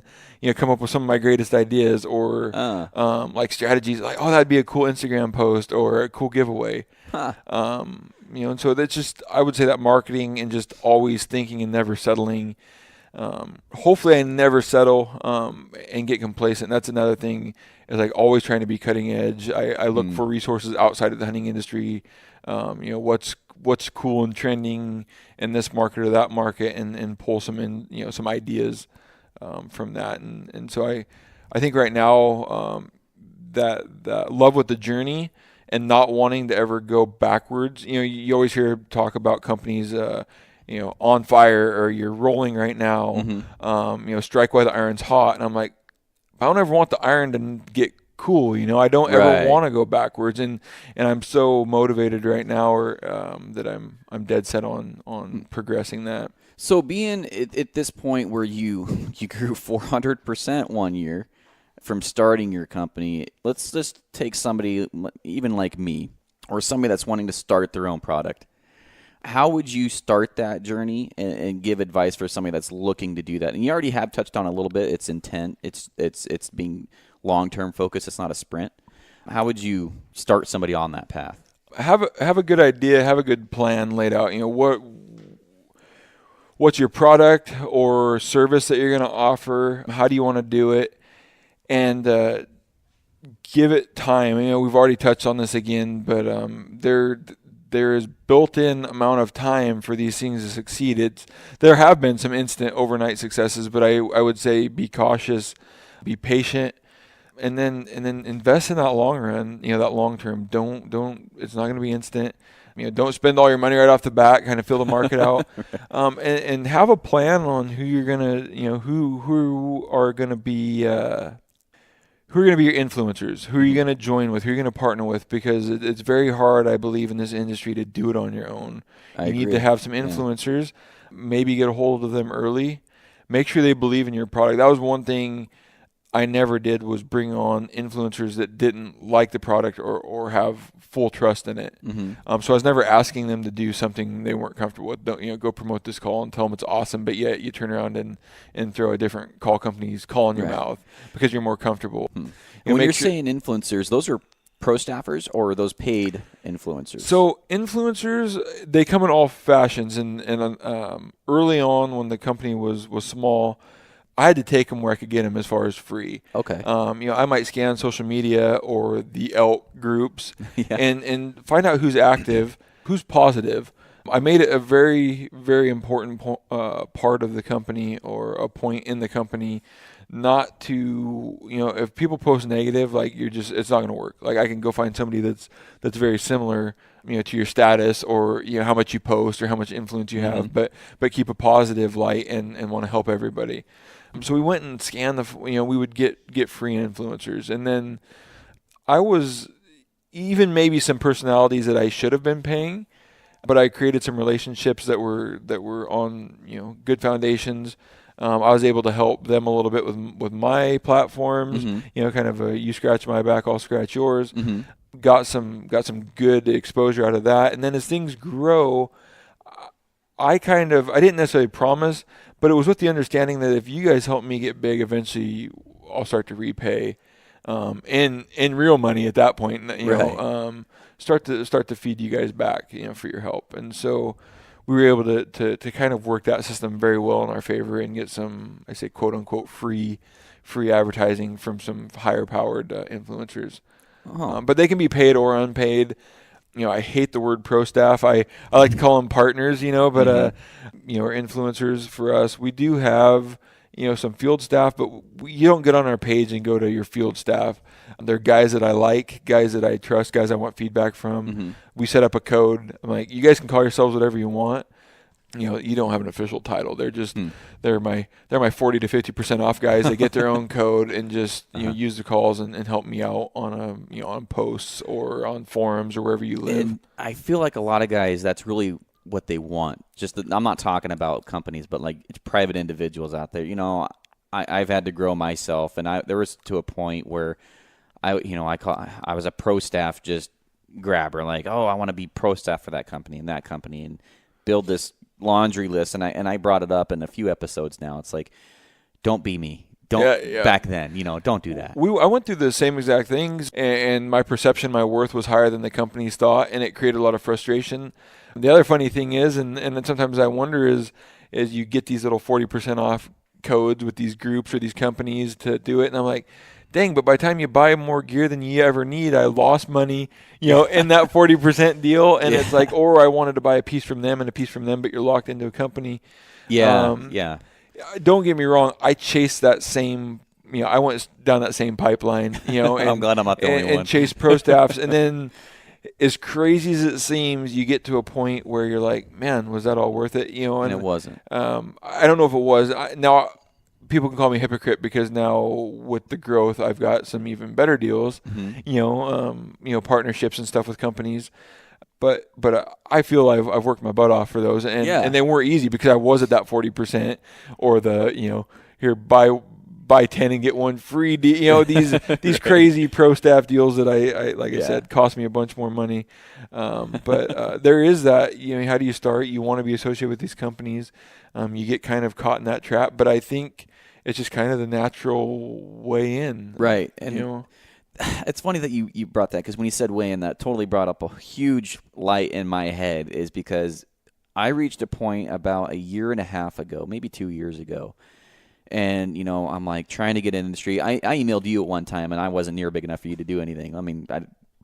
come up with some of my greatest ideas or like strategies, like, oh, that'd be a cool Instagram post or a cool giveaway. And so that's just, I would say that marketing and just always thinking and never settling. Hopefully I never settle and get complacent. That's another thing, is like always trying to be cutting edge. I look for resources outside of the hunting industry. What's cool and trending in this market or that market, and pull some some ideas from that. And so I think right now that love with the journey and not wanting to ever go backwards. You always hear talk about companies on fire, or you're rolling right now, strike while the iron's hot. And I'm like, I don't ever want the iron to get cool. I don't ever want to go backwards. And I'm so motivated right now, that I'm dead set on progressing that. So being at this point where you grew 400% one year from starting your company, let's just take somebody even like me, or somebody that's wanting to start their own product. How would you start that journey and give advice for somebody that's looking to do that? And you already have touched on a little bit. It's intent. It's being long-term focused. It's not a sprint. How would you start somebody on that path? have a good idea, have a good plan laid out. What's your product or service that you're going to offer? How do you want to do it? And give it time. We've already touched on this again, but there is built-in amount of time for these things to succeed. There have been some instant overnight successes, but I would say be cautious, be patient, and then invest in that long run. That long term. Don't. It's not going to be instant. Don't spend all your money right off the bat. Kind of fill the market out, and have a plan on who you're gonna. Who are going to be. Who are going to be your influencers? Who are you going to join with? Who are you going to partner with? Because it's very hard, I believe, in this industry to do it on your own. You need to have some influencers. Maybe get a hold of them early. Make sure they believe in your product. That was one thing I never did, was bring on influencers that didn't like the product or have full trust in it. Mm-hmm. So I was never asking them to do something they weren't comfortable with. Don't, go promote this call and tell them it's awesome, but yet you turn around and throw a different call company's call in your mouth because you're more comfortable. And when you're saying influencers, those are pro staffers or are those paid influencers? So influencers, they come in all fashions, and early on when the company was small, I had to take them where I could get them as far as free. Okay. I might scan social media or the elk groups and find out who's active, who's positive. I made it a very, very important part of the company, or a point in the company, not to, if people post negative, like it's not going to work. Like I can go find somebody that's very similar, to your status, or how much you post or how much influence you have, but keep a positive light and want to help everybody. So we went and scanned we would get free influencers, and then I was even maybe some personalities that I should have been paying, but I created some relationships that were on good foundations. I was able to help them a little bit with my platforms, kind of you scratch my back, I'll scratch yours. Got some good exposure out of that, and then as things grow, I didn't necessarily promise, but it was with the understanding that if you guys help me get big, eventually I'll start to repay in real money at that point. Start to feed you guys back, for your help. And so we were able to kind of work that system very well in our favor and get some, I say, quote unquote, free advertising from some higher powered influencers. But they can be paid or unpaid. I hate the word pro staff. I like to call them partners, but or influencers for us. We do have some field staff, but you don't get on our page and go to your field staff. They're guys that I like, guys that I trust, guys I want feedback from. We set up a code. I'm like, you guys can call yourselves whatever you want. You don't have an official title. They're just they're my 40 to 50% off guys. They get their own code and just use the calls and help me out on on posts or on forums or wherever you live. And I feel like a lot of guys, that's really what they want. I'm not talking about companies, but like it's private individuals out there. I've had to grow myself, and there was to a point where I was a pro staff just grabber, like, oh, I want to be pro staff for that company and build this laundry list. And I brought it up in a few episodes now. It's like, don't be me. Back then, don't do that. I went through the same exact things, and my perception, my worth was higher than the companies thought, and it created a lot of frustration. The other funny thing is, and then sometimes I wonder is you get these little 40% off codes with these groups or these companies to do it, and I'm like, dang, but by the time you buy more gear than you ever need, I lost money, in that 40% deal. And it's like, or I wanted to buy a piece from them and a piece from them, but you're locked into a company. Don't get me wrong. I chased that same, I went down that same pipeline, and I'm glad I'm not the only one. And chased pro staffs. And then as crazy as it seems, you get to a point where you're like, man, was that all worth it? And it wasn't. I don't know if it was. Now, people can call me a hypocrite because now with the growth, I've got some even better deals, partnerships and stuff with companies. But I feel I've worked my butt off for those, and they weren't easy because I was at that 40% or the here buy 10 and get one free. These crazy pro staff deals that I said cost me a bunch more money. But there is that. How do you start? You want to be associated with these companies. You get kind of caught in that trap, but I think it's just kind of the natural way in. Right. And it's funny that you brought that, because when you said weigh-in, that totally brought up a huge light in my head, is because I reached a point about a year and a half ago, maybe 2 years ago, and, I'm like trying to get in the industry. I emailed you at one time, and I wasn't near big enough for you to do anything. I mean,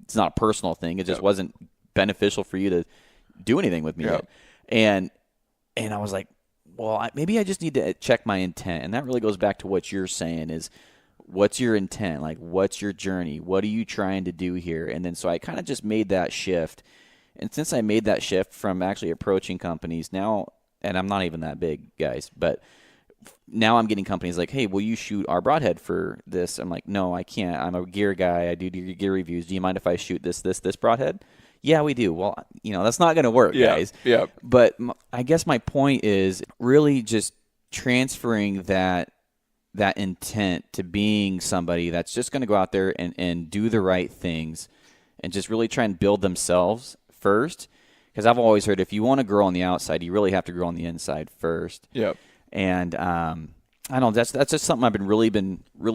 it's not a personal thing. It just wasn't beneficial for you to do anything with me yet. And I was like, well, maybe I just need to check my intent. And that really goes back to what you're saying is, what's your intent? Like, what's your journey? What are you trying to do here? And then so I kind of just made that shift. And since I made that shift from actually approaching companies now, and I'm not even that big, guys, but now I'm getting companies like, hey, will you shoot our broadhead for this? I'm like, no, I can't. I'm a gear guy. I do gear reviews. Do you mind if I shoot this broadhead? Yeah, we do. Well, that's not going to work, guys. Yeah. But I guess my point is really just transferring that intent to being somebody that's just going to go out there and do the right things and just really try and build themselves first. Because I've always heard if you want to grow on the outside, you really have to grow on the inside first. Yep. And I don't know, that's just something I've been really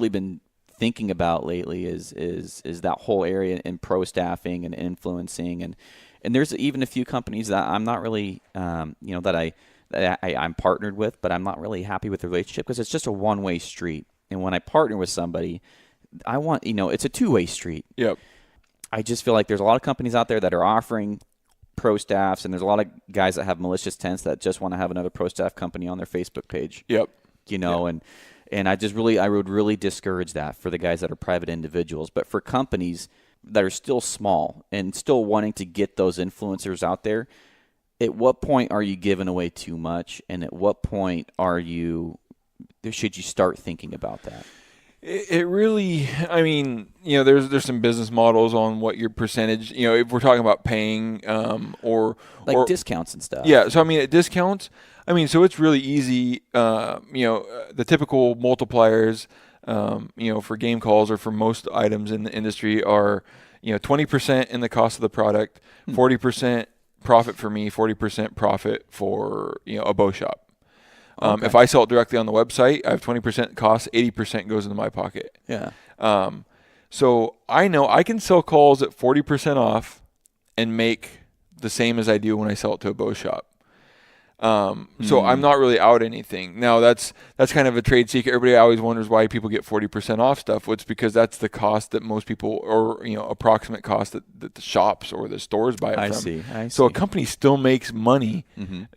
been thinking about lately is that whole area in pro staffing and influencing, and there's even a few companies that I'm not really that I'm partnered with, but I'm not really happy with the relationship because it's just a one-way street. And when I partner with somebody, I want it's a two-way street. Yep. I just feel like there's a lot of companies out there that are offering pro staffs, and there's a lot of guys that have malicious intents that just want to have another pro staff company on their Facebook page. Yep. And I would really discourage that for the guys that are private individuals. But for companies that are still small and still wanting to get those influencers out there, at what point are you giving away too much? And at what point should you start thinking about that? It really, I mean, there's some business models on what your percentage, if we're talking about paying or discounts and stuff. Yeah. So, at discounts, so it's really easy, the typical multipliers, for game calls or for most items in the industry are, 20% in the cost of the product, 40% profit for me, 40% profit for, a bow shop. Okay. If I sell it directly on the website, I have 20% cost, 80% goes into my pocket. Yeah. So I know I can sell calls at 40% off and make the same as I do when I sell it to a bow shop. So I'm not really out anything. Now that's kind of a trade secret. Everybody always wonders why people get 40% off stuff. Well, it's because that's the cost that most people, or approximate cost that the shops or the stores buy it from. I see. So a company still makes money,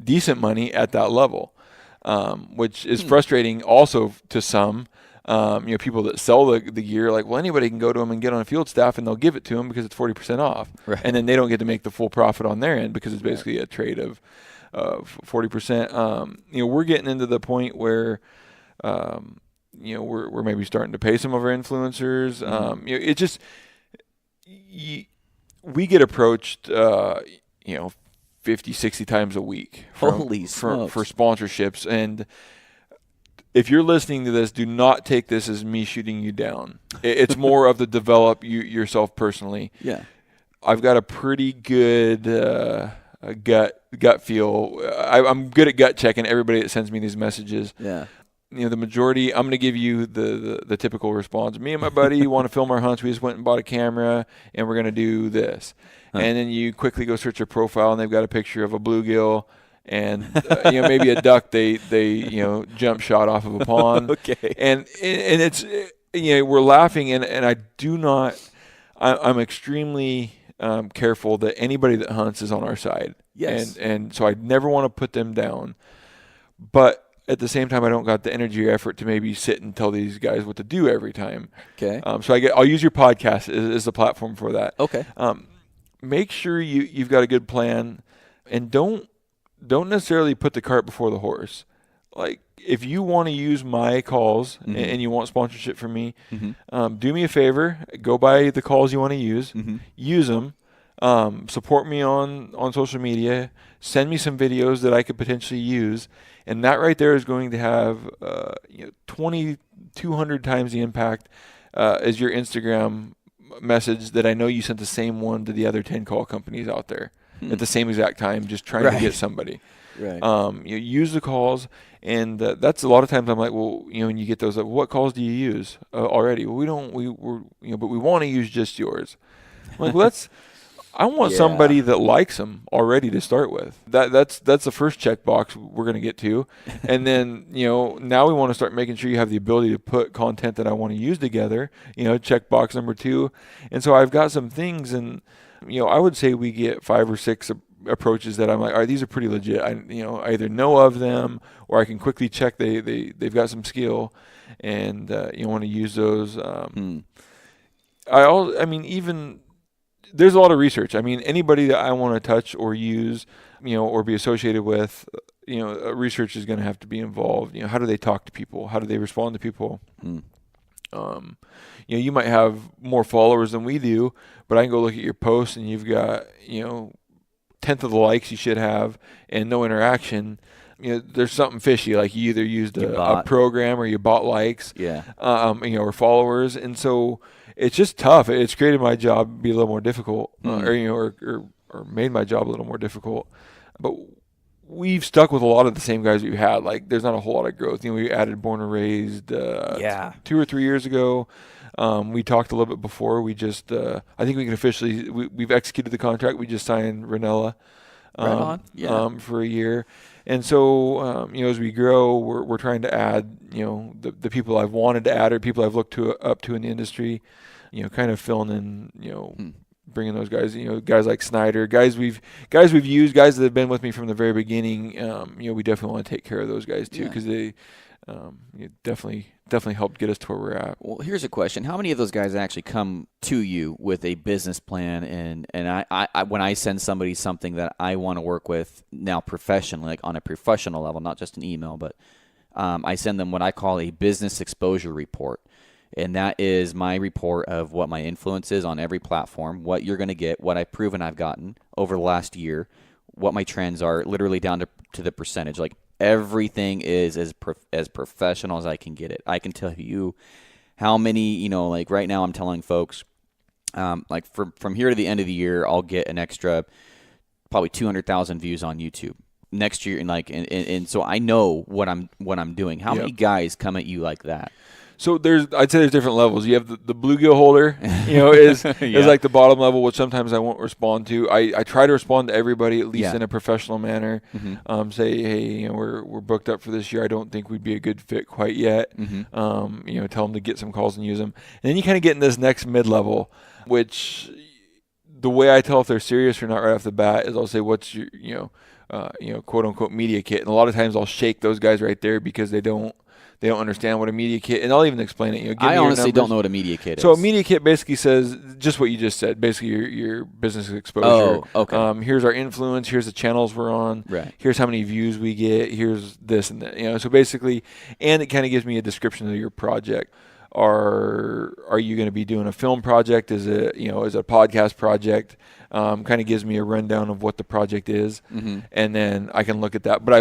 decent money at that level. Which is frustrating also to some, people that sell the gear, like, well, anybody can go to them and get on a field staff and they'll give it to them because it's 40% off. Right. And then they don't get to make the full profit on their end because it's basically a trade of 40%. We're getting into the point where, we're maybe starting to pay some of our influencers. It just, we get approached, 50, 60 times a week for sponsorships. And if you're listening to this, do not take this as me shooting you down. It's more of the develop yourself personally. Yeah. I've got a pretty good gut feel. I'm good at gut checking everybody that sends me these messages. Yeah. The majority, I'm going to give you the typical response. Me and my buddy want to film our hunts. We just went and bought a camera, and we're going to do this. And then you quickly go search their profile, and they've got a picture of a bluegill and maybe a duck they jump shot off of a pond. Okay. And it's we're laughing, and I do not. I'm extremely careful that anybody that hunts is on our side. Yes. And so I never want to put them down, but at the same time, I don't got the energy or effort to maybe sit and tell these guys what to do every time. Okay. So I'll use your podcast as the platform for that. Okay. Make sure you've got a good plan, and don't necessarily put the cart before the horse. Like, if you want to use my calls and you want sponsorship from me, do me a favor. Go buy the calls you want to use. Use them. Support me on social media. Send me some videos that I could potentially use. And that right there is going to have 200 times the impact as your Instagram message that I know you sent the same one to the other 10 call companies out there. at the same exact time, just trying to get somebody. Right. You use the calls, and that's a lot of times I'm like, well, when you get those, like, what calls do you use already? Well, but we want to use just yours. I'm like, well, I want somebody that likes them already to start with. That's the first checkbox we're going to get to. And then, now we want to start making sure you have the ability to put content that I want to use together, checkbox number 2. And so I've got some things, and, I would say we get 5 or 6 approaches that I'm like, all right, these are pretty legit. I either know of them, or I can quickly check they've got some skill, and you want to use those. Even there's a lot of research. I mean, anybody that I want to touch or use, or be associated with, research is going to have to be involved. How do they talk to people? How do they respond to people? You might have more followers than we do, but I can go look at your posts and you've got, 1/10 of the likes you should have and no interaction. There's something fishy. Like you either used a program or you bought likes, or followers. And so it's just tough. It's created my job be a little more difficult, or made my job a little more difficult. But we've stuck with a lot of the same guys we've had. Like there's not a whole lot of growth. We added Born and Raised 2 or 3 years ago. We talked a little bit before. We just, I think we can officially, we've executed the contract. We just signed Ranella for a year. And so, as we grow, we're trying to add, the people I've wanted to add or people I've looked up to in the industry, kind of filling in, bringing those guys, guys like Snyder, guys we've used, guys that have been with me from the very beginning. We definitely want to take care of those guys too, because they definitely helped get us to where we're at. Well, here's a question: how many of those guys actually come to you with a business plan? And I when I send somebody something that I want to work with now professionally, like on a professional level, not just an email, but I send them what I call a business exposure report. And that is my report of what my influence is on every platform, what you're going to get, what I've proven I've gotten over the last year, what my trends are, literally down to the percentage. Like everything is as professional as I can get it. I can tell you how many, like right now I'm telling folks, like from here to the end of the year, I'll get an extra probably 200,000 views on YouTube next year. And so I know what I'm doing. How many guys come at you like that? So I'd say there's different levels. You have the bluegill holder, is like the bottom level, which sometimes I won't respond to. I try to respond to everybody at least in a professional manner. Say, hey, we're booked up for this year. I don't think we'd be a good fit quite yet. Tell them to get some calls and use them. And then you kind of get in this next mid level, which the way I tell if they're serious or not right off the bat is I'll say, what's your quote unquote media kit? And a lot of times I'll shake those guys right there because they don't understand what a media kit, and I'll even explain it. I honestly don't know what a media kit is. So a media kit basically says just what you just said. Basically, your business exposure. Oh, okay. Here's our influence. Here's the channels we're on. Right. Here's how many views we get. Here's this and that. So basically, and it kind of gives me a description of your project. Are you going to be doing a film project? Is it is it a podcast project? Kind of gives me a rundown of what the project is, and then I can look at that. But I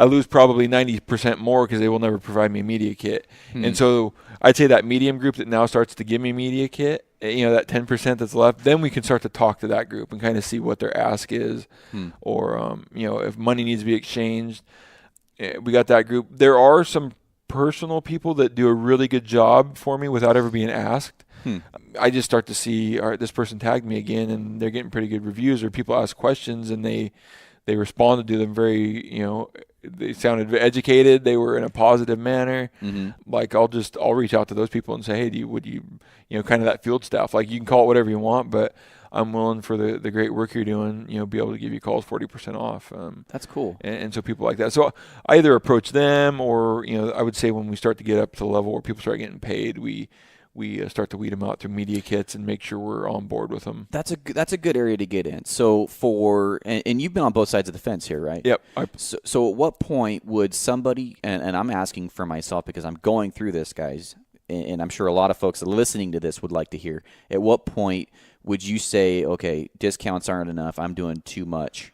lose probably 90% more because they will never provide me a media kit. And so I'd say that medium group that now starts to give me a media kit, that 10% that's left, then we can start to talk to that group and kind of see what their ask is, or if money needs to be exchanged. We got that group. There are some personal people that do a really good job for me without ever being asked. I just start to see, all right, this person tagged me again and they're getting pretty good reviews, or people ask questions and they responded to them very, they sounded educated. They were in a positive manner. Like I'll reach out to those people and say, hey, would you kind of that field staff, like you can call it whatever you want, but I'm willing for the great work you're doing, be able to give you calls 40% off. That's cool. And so people like that. So I either approach them or, I would say when we start to get up to the level where people start getting paid, we start to weed them out through media kits and make sure we're on board with them. That's a good area to get in. So and you've been on both sides of the fence here, right? Yep. So at what point would somebody, and I'm asking for myself because I'm going through this, guys, and I'm sure a lot of folks listening to this would like to hear, at what point would you say, okay, discounts aren't enough, I'm doing too much,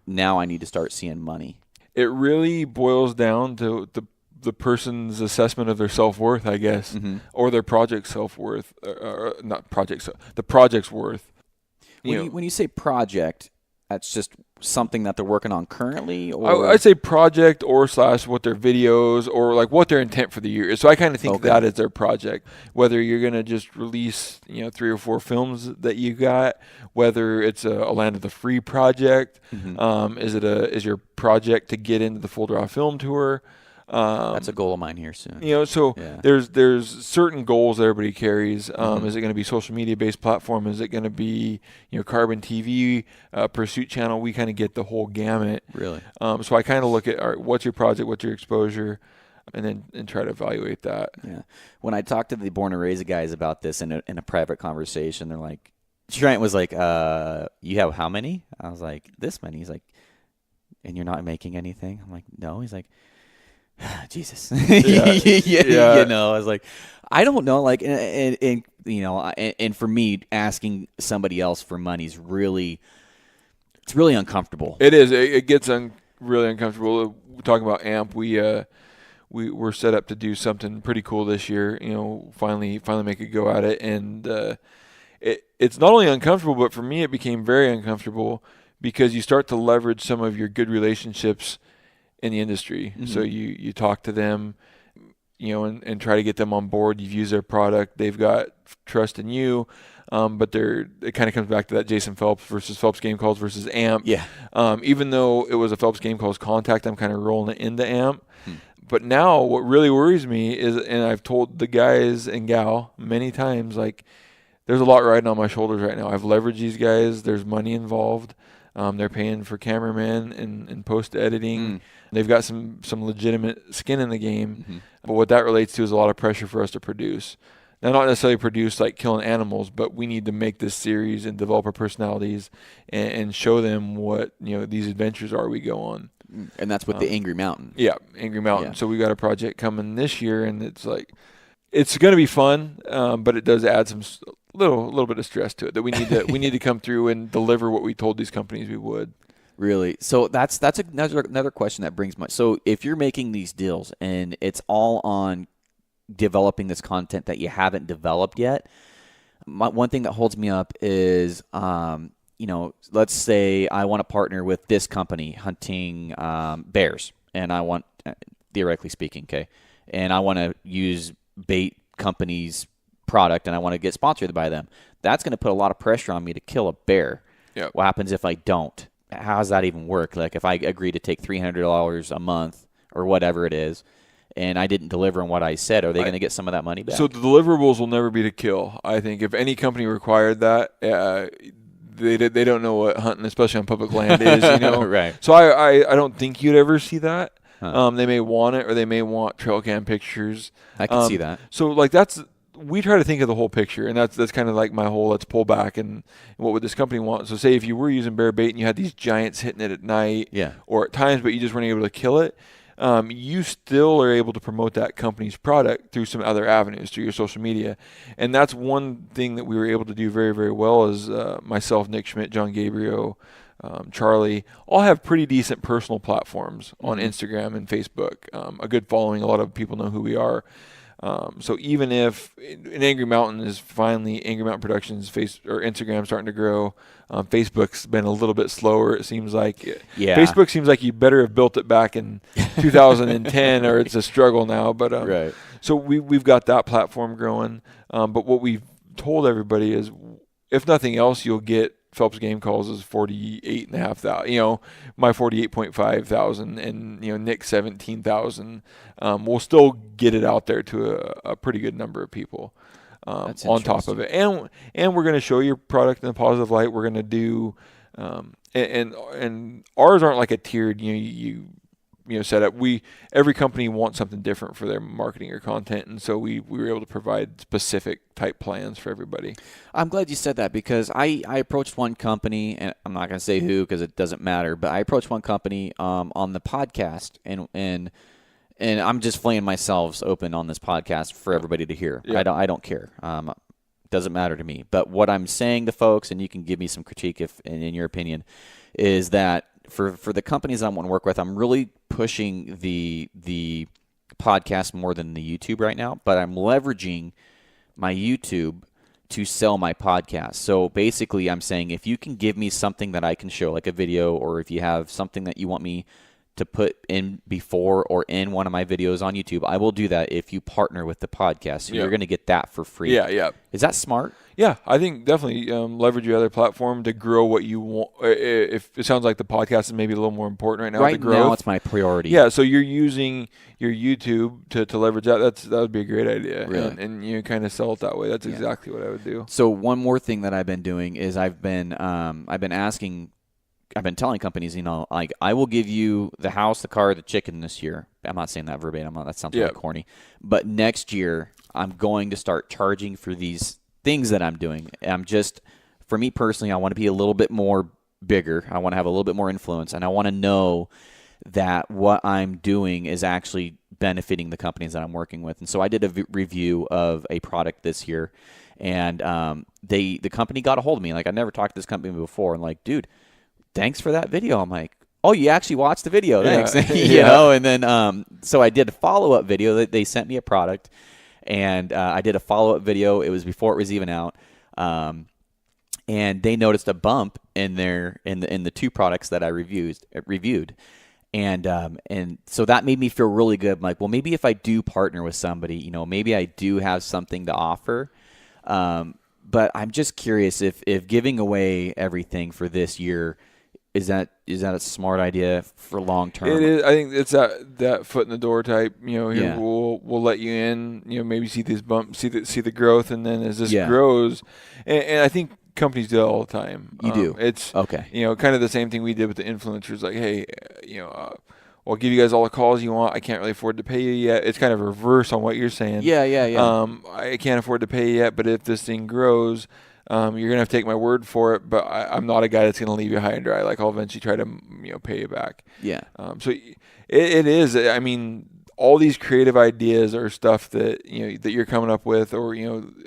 now I need to start seeing money? It really boils down to the person's assessment of their self-worth, I guess, or their project self-worth, the project's worth. When you say project, that's just something that they're working on currently? Or I'd say project or / what their videos or like what their intent for the year is. So I kind of think that is their project. Whether you're going to just release, 3 or 4 films that you got, whether it's a Land of the Free project, is your project to get into the Full Draw Film Tour? That's a goal of mine here soon. So there's certain goals that everybody carries. Is it going to be social media based platform? Is it going to be Carbon TV, Pursuit Channel? We kind of get the whole gamut. Really. So I kind of look at what's your project, what's your exposure, and try to evaluate that. Yeah. When I talked to the Born and Raised guys about this in a private conversation, they're like, Trent was like, "You have how many?" I was like, "This many." He's like, "And you're not making anything?" I'm like, "No." He's like, Jesus. I was like, I don't know. Like, and for me, asking somebody else for money is it's really uncomfortable. It is. It gets really uncomfortable. We're talking about AMP. We're set up to do something pretty cool this year. Finally make a go at it. And it's not only uncomfortable, but for me, it became very uncomfortable because you start to leverage some of your good relationships in the industry. So you talk to them, and try to get them on board. You've used their product. They've got trust in you. But it kind of comes back to that Jason Phelps versus Phelps Game Calls versus AMP. Yeah. Even though it was a Phelps Game Calls contact, I'm kind of rolling it into AMP. But now what really worries me is, and I've told the guys and gal many times, like, there's a lot riding on my shoulders right now. I've leveraged these guys. There's money involved. They're paying for cameramen and post editing. They've got some legitimate skin in the game. But what that relates to is a lot of pressure for us to produce. Now, not necessarily produce like killing animals, but we need to make this series and develop our personalities and show them what these adventures are we go on. And that's with the Angry Mountain. Yeah, Angry Mountain. Yeah. So we got a project coming this year, and it's going to be fun, but it does add some little bit of stress to it that we need to come through and deliver what we told these companies we would. Really? So that's another question that brings so if you're making these deals and it's all on developing this content that you haven't developed yet, one thing that holds me up is let's say I want to partner with this company hunting bears, and I want, theoretically speaking, okay, and I want to use bait company's product and I want to get sponsored by them. That's going to put a lot of pressure on me to kill a bear. Yep. What happens if I don't? How does that even work? Like, if I agree to take $300 a month or whatever it is, and I didn't deliver on what I said, are they going to get some of that money back? So the deliverables will never be to kill. I think if any company required that, they don't know what hunting, especially on public land, is. Right. So I don't think you'd ever see that. They may want it, or they may want trail cam pictures. I can see that. So we try to think of the whole picture, and that's kind of like my whole let's pull back and what would this company want. So say if you were using bear bait and you had these giants hitting it at night, or at times, but you just weren't able to kill it, you still are able to promote that company's product through some other avenues, through your social media. And that's one thing that we were able to do very, very well is myself, Nick Schmidt, John Gabriel, Charlie, all have pretty decent personal platforms on Instagram and Facebook, a good following. A lot of people know who we are. So even if an Angry Mountain is finally Angry Mountain Productions Instagram starting to grow, Facebook's been a little bit slower. It seems like Facebook seems like you better have built it back in 2010 or it's a struggle now. But right. So we've got that platform growing. But what we've told everybody is, if nothing else, you'll get Phelps Game Calls is 48,500. My 48,500, and Nick 17,000. We'll still get it out there to a pretty good number of people on top of it, and we're going to show your product in a positive light. We're going to do, and ours aren't like a tiered setup. Every company wants something different for their marketing or content, and so we were able to provide specific type plans for everybody. I'm glad you said that, because I approached one company, and I'm not going to say who because it doesn't matter, but I approached one company on the podcast, and I'm just flaying myself open on this podcast for everybody to hear. Yeah. I don't care. Doesn't matter to me. But what I'm saying to folks, and you can give me some critique if in your opinion, is that for the companies I want to work with, I'm really pushing the podcast more than the YouTube right now, but I'm leveraging my YouTube to sell my podcast. So basically I'm saying if you can give me something that I can show, like a video, or if you have something that you want me to put in before or in one of my videos on YouTube, I will do that if you partner with the podcast. So you're going to get that for free. Yeah. Is that smart? Yeah, I think definitely leverage your other platform to grow what you want. If it sounds like the podcast is maybe a little more important right now. Right the growth. now, it's my priority. Yeah, so you're using your YouTube to leverage that. That would be a great idea. Really? And you kind of sell it that way. That's exactly what I would do. So one more thing that I've been doing is I've been telling companies, like I will give you the house, the car, the chicken this year. I'm not saying that verbatim. That sounds really corny. But next year, I'm going to start charging for these things that I'm doing. For me personally, I want to be a little bit more bigger. I want to have a little bit more influence, and I want to know that what I'm doing is actually benefiting the companies that I'm working with. And so I did a review of a product this year, and the company got a hold of me. Like, I never talked to this company before, and like, dude, thanks for that video. I'm like, oh, you actually watched the video. Thanks. You know? And then, so I did a follow-up video that they sent me a product, and I did a follow-up video. It was before it was even out. And they noticed a bump in the two products that I reviewed. And so that made me feel really good. I'm like, well, maybe if I do partner with somebody, maybe I do have something to offer. But I'm just curious if giving away everything for this year, is that a smart idea for long term? It is. I think it's that foot in the door type. Here we'll let you in. Maybe see these bumps, see the growth, and then as this grows, and I think companies do that all the time. You do. It's okay. Kind of the same thing we did with the influencers. Like, hey, I'll give you guys all the calls you want. I can't really afford to pay you yet. It's kind of reverse on what you're saying. Yeah. I can't afford to pay you yet, but if this thing grows, you're going to have to take my word for it. But I'm not a guy that's going to leave you high and dry. Like, I'll eventually try to, pay you back. Yeah. So it is. I mean, all these creative ideas are stuff that, that you're coming up with, or,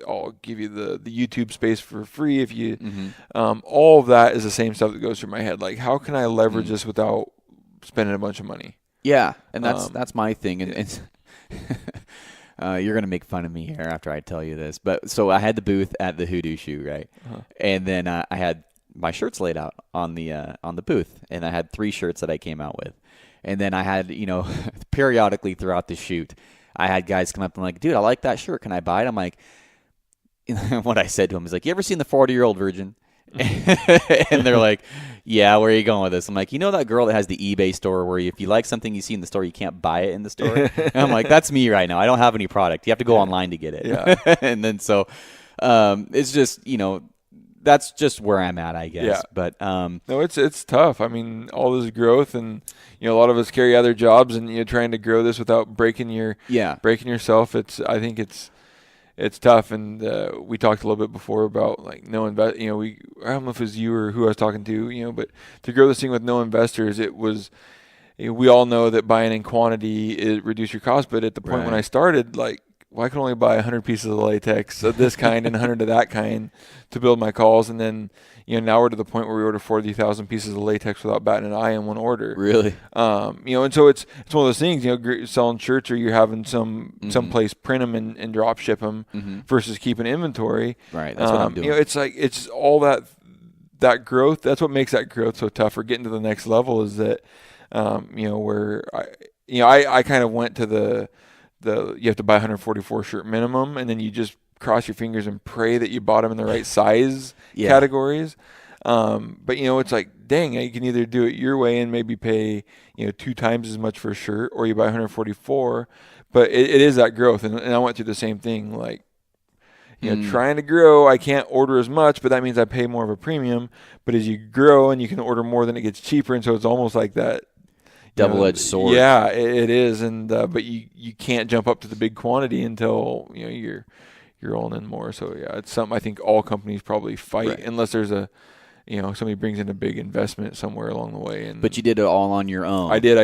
I'll give you the YouTube space for free if you, all of that is the same stuff that goes through my head. Like, how can I leverage this without spending a bunch of money? Yeah, and that's my thing, and you're gonna make fun of me here after I tell you this, but so I had the booth at the Hoodoo Shoe, right? And then I had my shirts laid out on the booth, and I had 3 shirts that I came out with, and then I had periodically throughout the shoot, I had guys come up and like, dude, I like that shirt, can I buy it? I'm like, what I said to him is like, you ever seen the 40-Year-Old Virgin? And they're like, yeah, where are you going with this? I'm like, that girl that has the eBay store where if you like something you see in the store, you can't buy it in the store? And I'm like, that's me right now. I don't have any product. You have to go online to get it. Yeah. And then so it's just, that's just where I'm at, I guess. Yeah. But no, it's tough. I mean, all this growth, and a lot of us carry other jobs, and trying to grow this without breaking yourself. I think it's tough, and we talked a little bit before about like no invest. I don't know if it was you or who I was talking to. But to grow this thing with no investors, it was. We all know that buying in quantity it reduce your cost, but at the point when I started, like, well, I could only buy 100 pieces of latex of this kind and 100 of that kind to build my calls, and then now we're to the point where we order 40,000 pieces of latex without batting an eye in one order. Really? And so it's one of those things. Selling shirts, or you're having some place print them and drop ship them versus keeping inventory. Right. That's what I'm doing. It's like it's all that growth. That's what makes that growth so tough. For getting to the next level is that where I kind of went to the you have to buy 144 shirt minimum, and then you just cross your fingers and pray that you bought them in the right size categories. But it's like, dang, you can either do it your way and maybe pay 2 times as much for a shirt, or you buy 144. But it is that growth, and I went through the same thing. Like, trying to grow, I can't order as much, but that means I pay more of a premium. But as you grow and you can order more, then it gets cheaper, and so it's almost like that double-edged sword. Yeah, it is, and but you can't jump up to the big quantity until you're rolling in more. So yeah, it's something I think all companies probably fight, unless there's a somebody brings in a big investment somewhere along the way. But you did it all on your own. I did.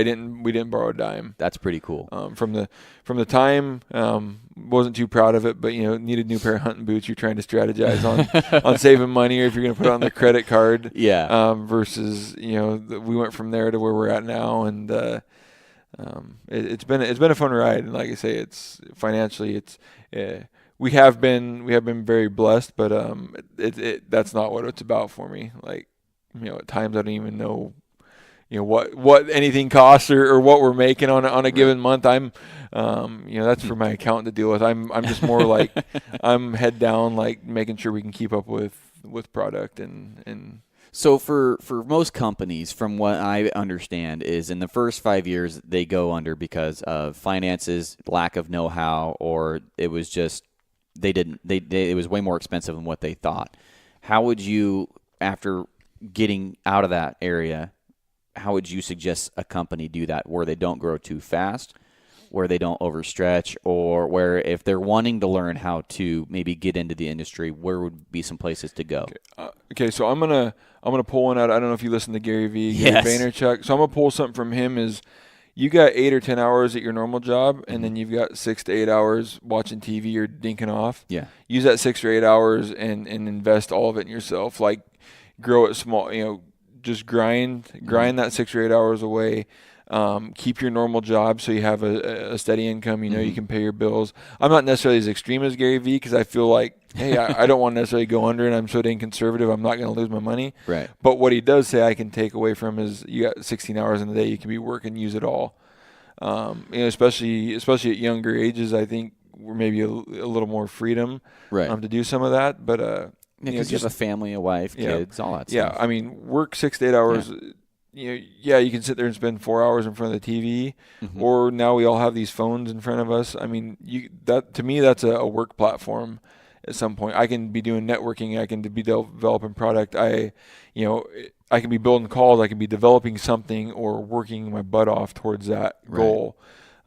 We didn't borrow a dime. That's pretty cool. From the time, wasn't too proud of it, but needed a new pair of hunting boots. You're trying to strategize on saving money, or if you're going to put it on the credit card. Yeah. Versus we went from there to where we're at now, and it's been a fun ride. And like I say, it's financially we have been very blessed, but that's not what it's about for me. Like, at times I don't even know, what anything costs or what we're making on a given month. I'm, that's for my accountant to deal with. I'm just more like I'm head down, like making sure we can keep up with product and. So for most companies, from what I understand, is in the first 5 years they go under because of finances, lack of know-how, or it was just it was way more expensive than what they thought. How would you, after getting out of that area, how would you suggest a company do that where they don't grow too fast, where they don't overstretch, or where if they're wanting to learn how to maybe get into the industry, where would be some places to go? Okay, so I'm gonna pull one out. I don't know if you listen to Gary Vee, Yes. Gary Vaynerchuk. So I'm gonna pull something from him. Is you got 8 or 10 hours at your normal job, and then you've got 6 to 8 hours watching TV or dinking off. Yeah. Use that 6 or 8 hours and invest all of it in yourself. Like, grow it small. Just grind that 6 or 8 hours away. Keep your normal job so you have a steady income. You can pay your bills. I'm not necessarily as extreme as Gary Vee because I feel like, hey, I don't want to necessarily go under, and I'm so dang conservative. I'm not going to lose my money. Right. But what he does say I can take away from is you got 16 hours in the day. You can be working, use it all. Especially at younger ages, I think we're maybe a little more freedom to do some of that. But because you have a family, a wife, kids, all that stuff. Yeah, I mean, work 6 to 8 hours. Yeah. You can sit there and spend 4 hours in front of the TV, or now we all have these phones in front of us. I mean, to me, that's a work platform. At some point, I can be doing networking. I can be developing product. I can be building calls. I can be developing something or working my butt off towards that goal.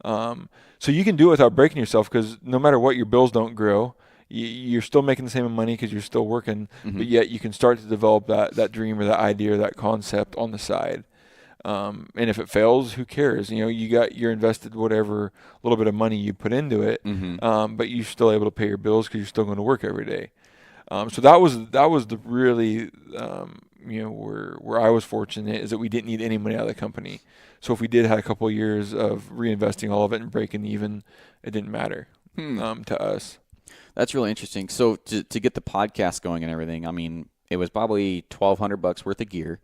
So you can do it without breaking yourself, because no matter what, your bills don't grow. You're still making the same money because you're still working, but yet you can start to develop that dream or that idea or that concept on the side. And if it fails, who cares? You're invested whatever little bit of money you put into it, but you're still able to pay your bills because you're still going to work every day. So that was the really where I was fortunate, is that we didn't need any money out of the company. So if we did have a couple of years of reinvesting all of it and breaking even, it didn't matter to us. That's really interesting. So to get the podcast going and everything, I mean, it was probably $1,200 worth of gear,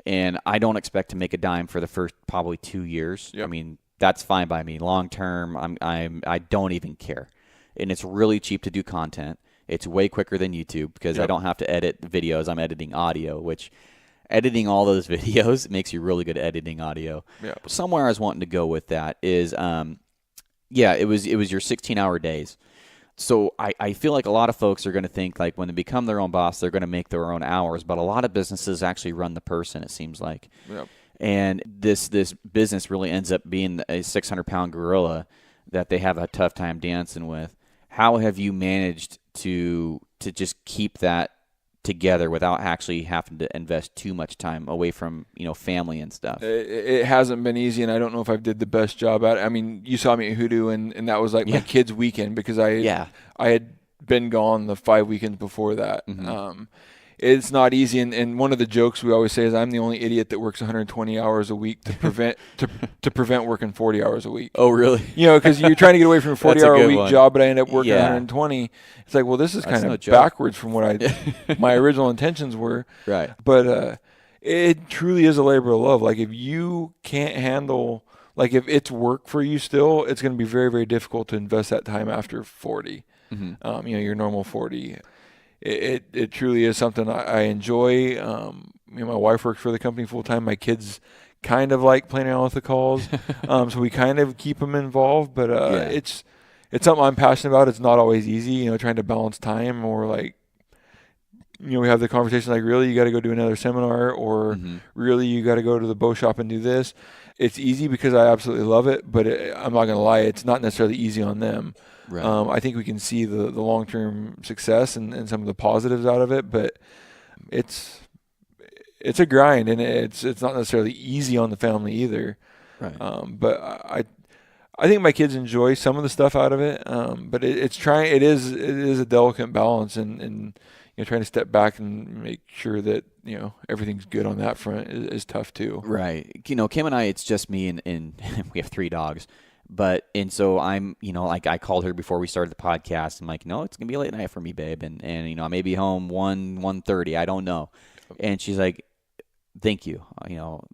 and I don't expect to make a dime for the first probably 2 years. Yep. I mean, that's fine by me. Long term, I don't even care, and it's really cheap to do content. It's way quicker than YouTube because I don't have to edit videos. I'm editing audio, which editing all those videos makes you really good at editing audio. Yep. Somewhere I was wanting to go with that is, it was your 16-hour days. So I feel like a lot of folks are going to think, like, when they become their own boss, they're going to make their own hours. But a lot of businesses actually run the person, it seems like. Yep. And this business really ends up being a 600-pound gorilla that they have a tough time dancing with. How have you managed to just keep that together without actually having to invest too much time away from family and stuff? It hasn't been easy, and I don't know if I've did the best job at it. I mean, you saw me at Hoodoo, and that was like my kids' weekend because I had been gone the 5 weekends before that. It's not easy, and one of the jokes we always say is I'm the only idiot that works 120 hours a week to prevent working 40 hours a week. Oh, really? Because you're trying to get away from a 40-hour-a-week job, but I end up working 120. It's like, well, this is kind of backwards from what my original intentions were. Right. But it truly is a labor of love. Like, if you can't handle, like, if it's work for you still, it's going to be very, very difficult to invest that time after 40. Your normal 40. It truly is something I enjoy. My wife works for the company full time. My kids kind of like playing around with the calls, so we kind of keep them involved. But it's something I'm passionate about. It's not always easy, trying to balance time, or like, we have the conversation like, really, you got to go do another seminar, or really, you got to go to the bow shop and do this. It's easy because I absolutely love it, but I'm not going to lie, it's not necessarily easy on them. Right. I think we can see the long-term success and some of the positives out of it, but it's a grind, and it's not necessarily easy on the family either. Right. But I think my kids enjoy some of the stuff out of it. But it is a delicate balance, and trying to step back and make sure that everything's good on that front is tough too. Right. Kim and I, it's just me and we have 3 dogs. And so I'm, like I called her before we started the podcast. I'm like, no, it's going to be a late night for me, babe. And I may be home 1:30. I don't know. And she's like, thank you.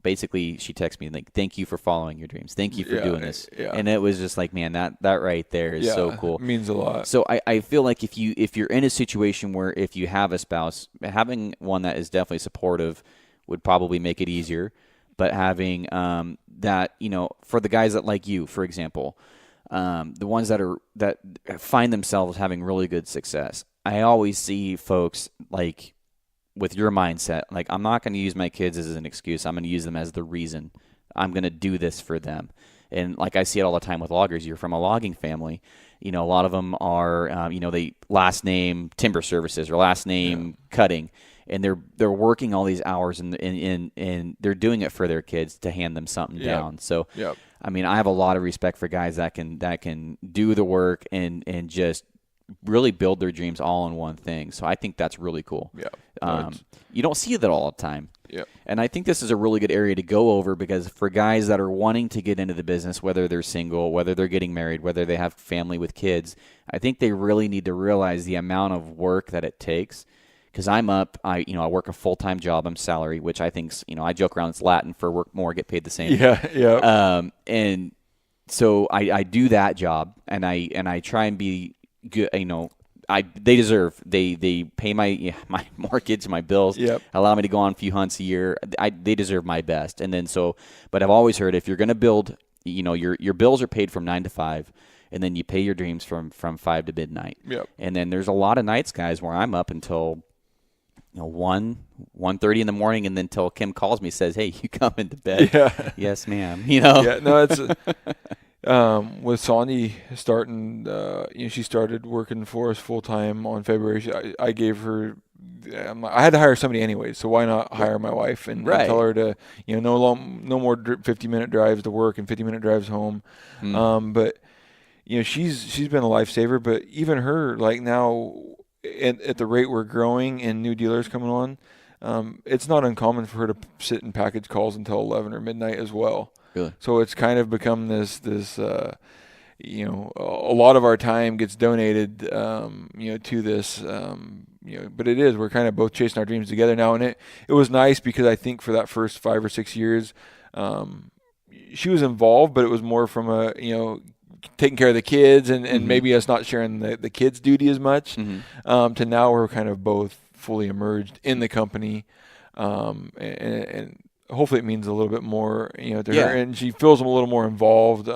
Basically she texted me like, thank you for following your dreams. Thank you for doing this. Yeah. And it was just like, man, that right there is so cool. It means a lot. So I feel like if you're in a situation where if you have a spouse, having one that is definitely supportive would probably make it easier. But having that, for the guys that like you, for example, the ones that find themselves having really good success, I always see folks like with your mindset, like I'm not going to use my kids as an excuse. I'm going to use them as the reason I'm going to do this for them. And like I see it all the time with loggers. You're from a logging family. A lot of them are, they last name timber services or last name cutting. And they're working all these hours and they're doing it for their kids to hand them something down. So, I mean, I have a lot of respect for guys that can do the work and just really build their dreams all in one thing. So I think that's really cool. Yeah. You don't see that all the time. Yeah. And I think this is a really good area to go over because for guys that are wanting to get into the business, whether they're single, whether they're getting married, whether they have family with kids, I think they really need to realize the amount of work that it takes. Because I'm up, I work a full-time job. I'm salary, which I think, I joke around it's Latin for work more, get paid the same. Yeah. And so I do that job, and I try and be good. They deserve. They pay my mortgage, my bills. Allow me to go on a few hunts a year. They deserve my best. And then but I've always heard if you're going to build, your bills are paid from 9 to 5. And then you pay your dreams from 5 to midnight. And then there's a lot of nights, guys, where I'm up until 1:30 in the morning, and then till Kim calls me, says, "Hey, you coming to bed?" Yes, ma'am. Yeah, no, it's with Sonia starting. She started working for us full time on February. I gave her. I had to hire somebody anyway, so why not hire my wife and tell her to, no more 50-minute drives to work and 50-minute drives home. But she's been a lifesaver. But even her, like now. At the rate we're growing and new dealers coming on, it's not uncommon for her to sit and package calls until 11 or midnight as well. Really? So it's kind of become this a lot of our time gets donated, to this, but we're kind of both chasing our dreams together now. And it was nice because I think for that first 5 or 6 years, she was involved, but it was more from taking care of the kids and maybe us not sharing the kids' duty as much, to now we're kind of both fully immersed in the company, and hopefully it means a little bit more, to her, and she feels a little more involved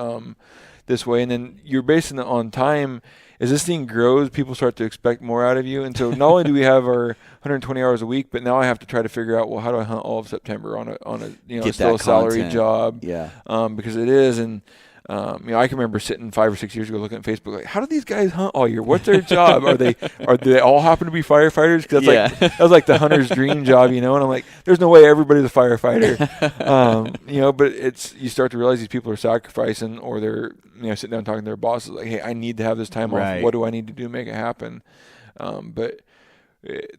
this way. And then you're basing it on time. As this thing grows, people start to expect more out of you. And so not only do we have our 120 hours a week, but now I have to try to figure out, well, how do I hunt all of September on a still a salary job? Because it is. And I can remember sitting 5 or 6 years ago looking at Facebook like, how do these guys hunt all year? What's their job? Do they all happen to be firefighters? Because that was like the hunter's dream job, And I'm like, there's no way everybody's a firefighter, But you start to realize these people are sacrificing, or they're sitting down talking to their bosses like, hey, I need to have this time off. What do I need to do to make it happen? But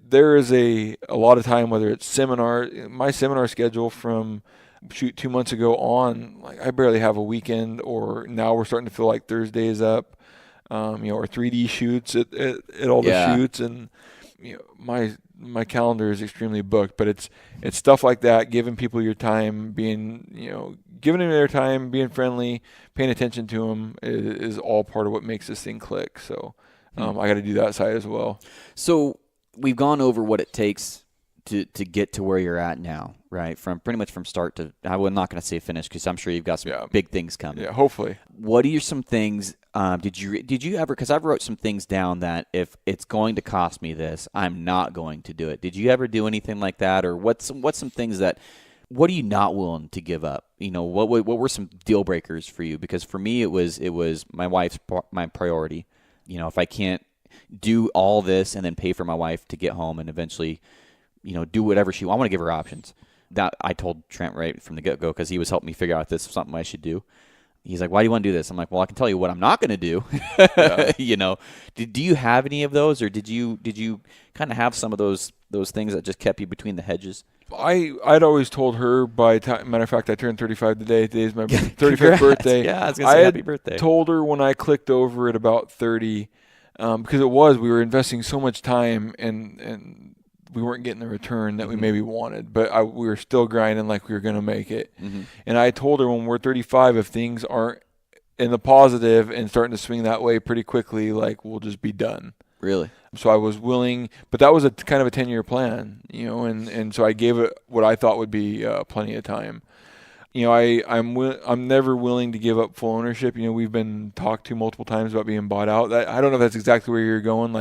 there is a lot of time, whether it's my seminar schedule from 2 months ago on, like I barely have a weekend, or now we're starting to feel like Thursday is up, or 3D shoots at all the shoots, and my calendar is extremely booked. But it's stuff like that, giving people your time, giving them their time, being friendly, paying attention to them is all part of what makes this thing click. So I got to do that side as well. So we've gone over what it takes to get to where you're at now, right? From pretty much from start to, I'm not going to say finish because I'm sure you've got some big things coming. Yeah, hopefully. What are some things? Did you ever? Because I've wrote some things down that if it's going to cost me this, I'm not going to do it. Did you ever do anything like that, or what's some things that? What are you not willing to give up? What were some deal breakers for you? Because for me, it was my wife's my priority. If I can't do all this and then pay for my wife to get home and eventually, do whatever I want to give her options. That I told Trent right from the get-go because he was helping me figure out this is something I should do. He's like, why do you want to do this? I'm like, well, I can tell you what I'm not going to do. Do you have any of those, or did you kind of have some of those things that just kept you between the hedges? I'd always told her matter of fact, I turned 35 today. Today's my 35th birthday. Yeah, I was going to say happy had birthday. told her when I clicked over at about 30, because we were investing so much time and we weren't getting the return that we maybe wanted, but we were still grinding like we were going to make it. And I told her when we're 35, if things aren't in the positive and starting to swing that way pretty quickly, like we'll just be done. Really? So I was willing, but that was a kind of a 10-year plan, and so I gave it what I thought would be plenty of time. I'm never willing to give up full ownership. We've been talked to multiple times about being bought out. I don't know if that's exactly where you're going,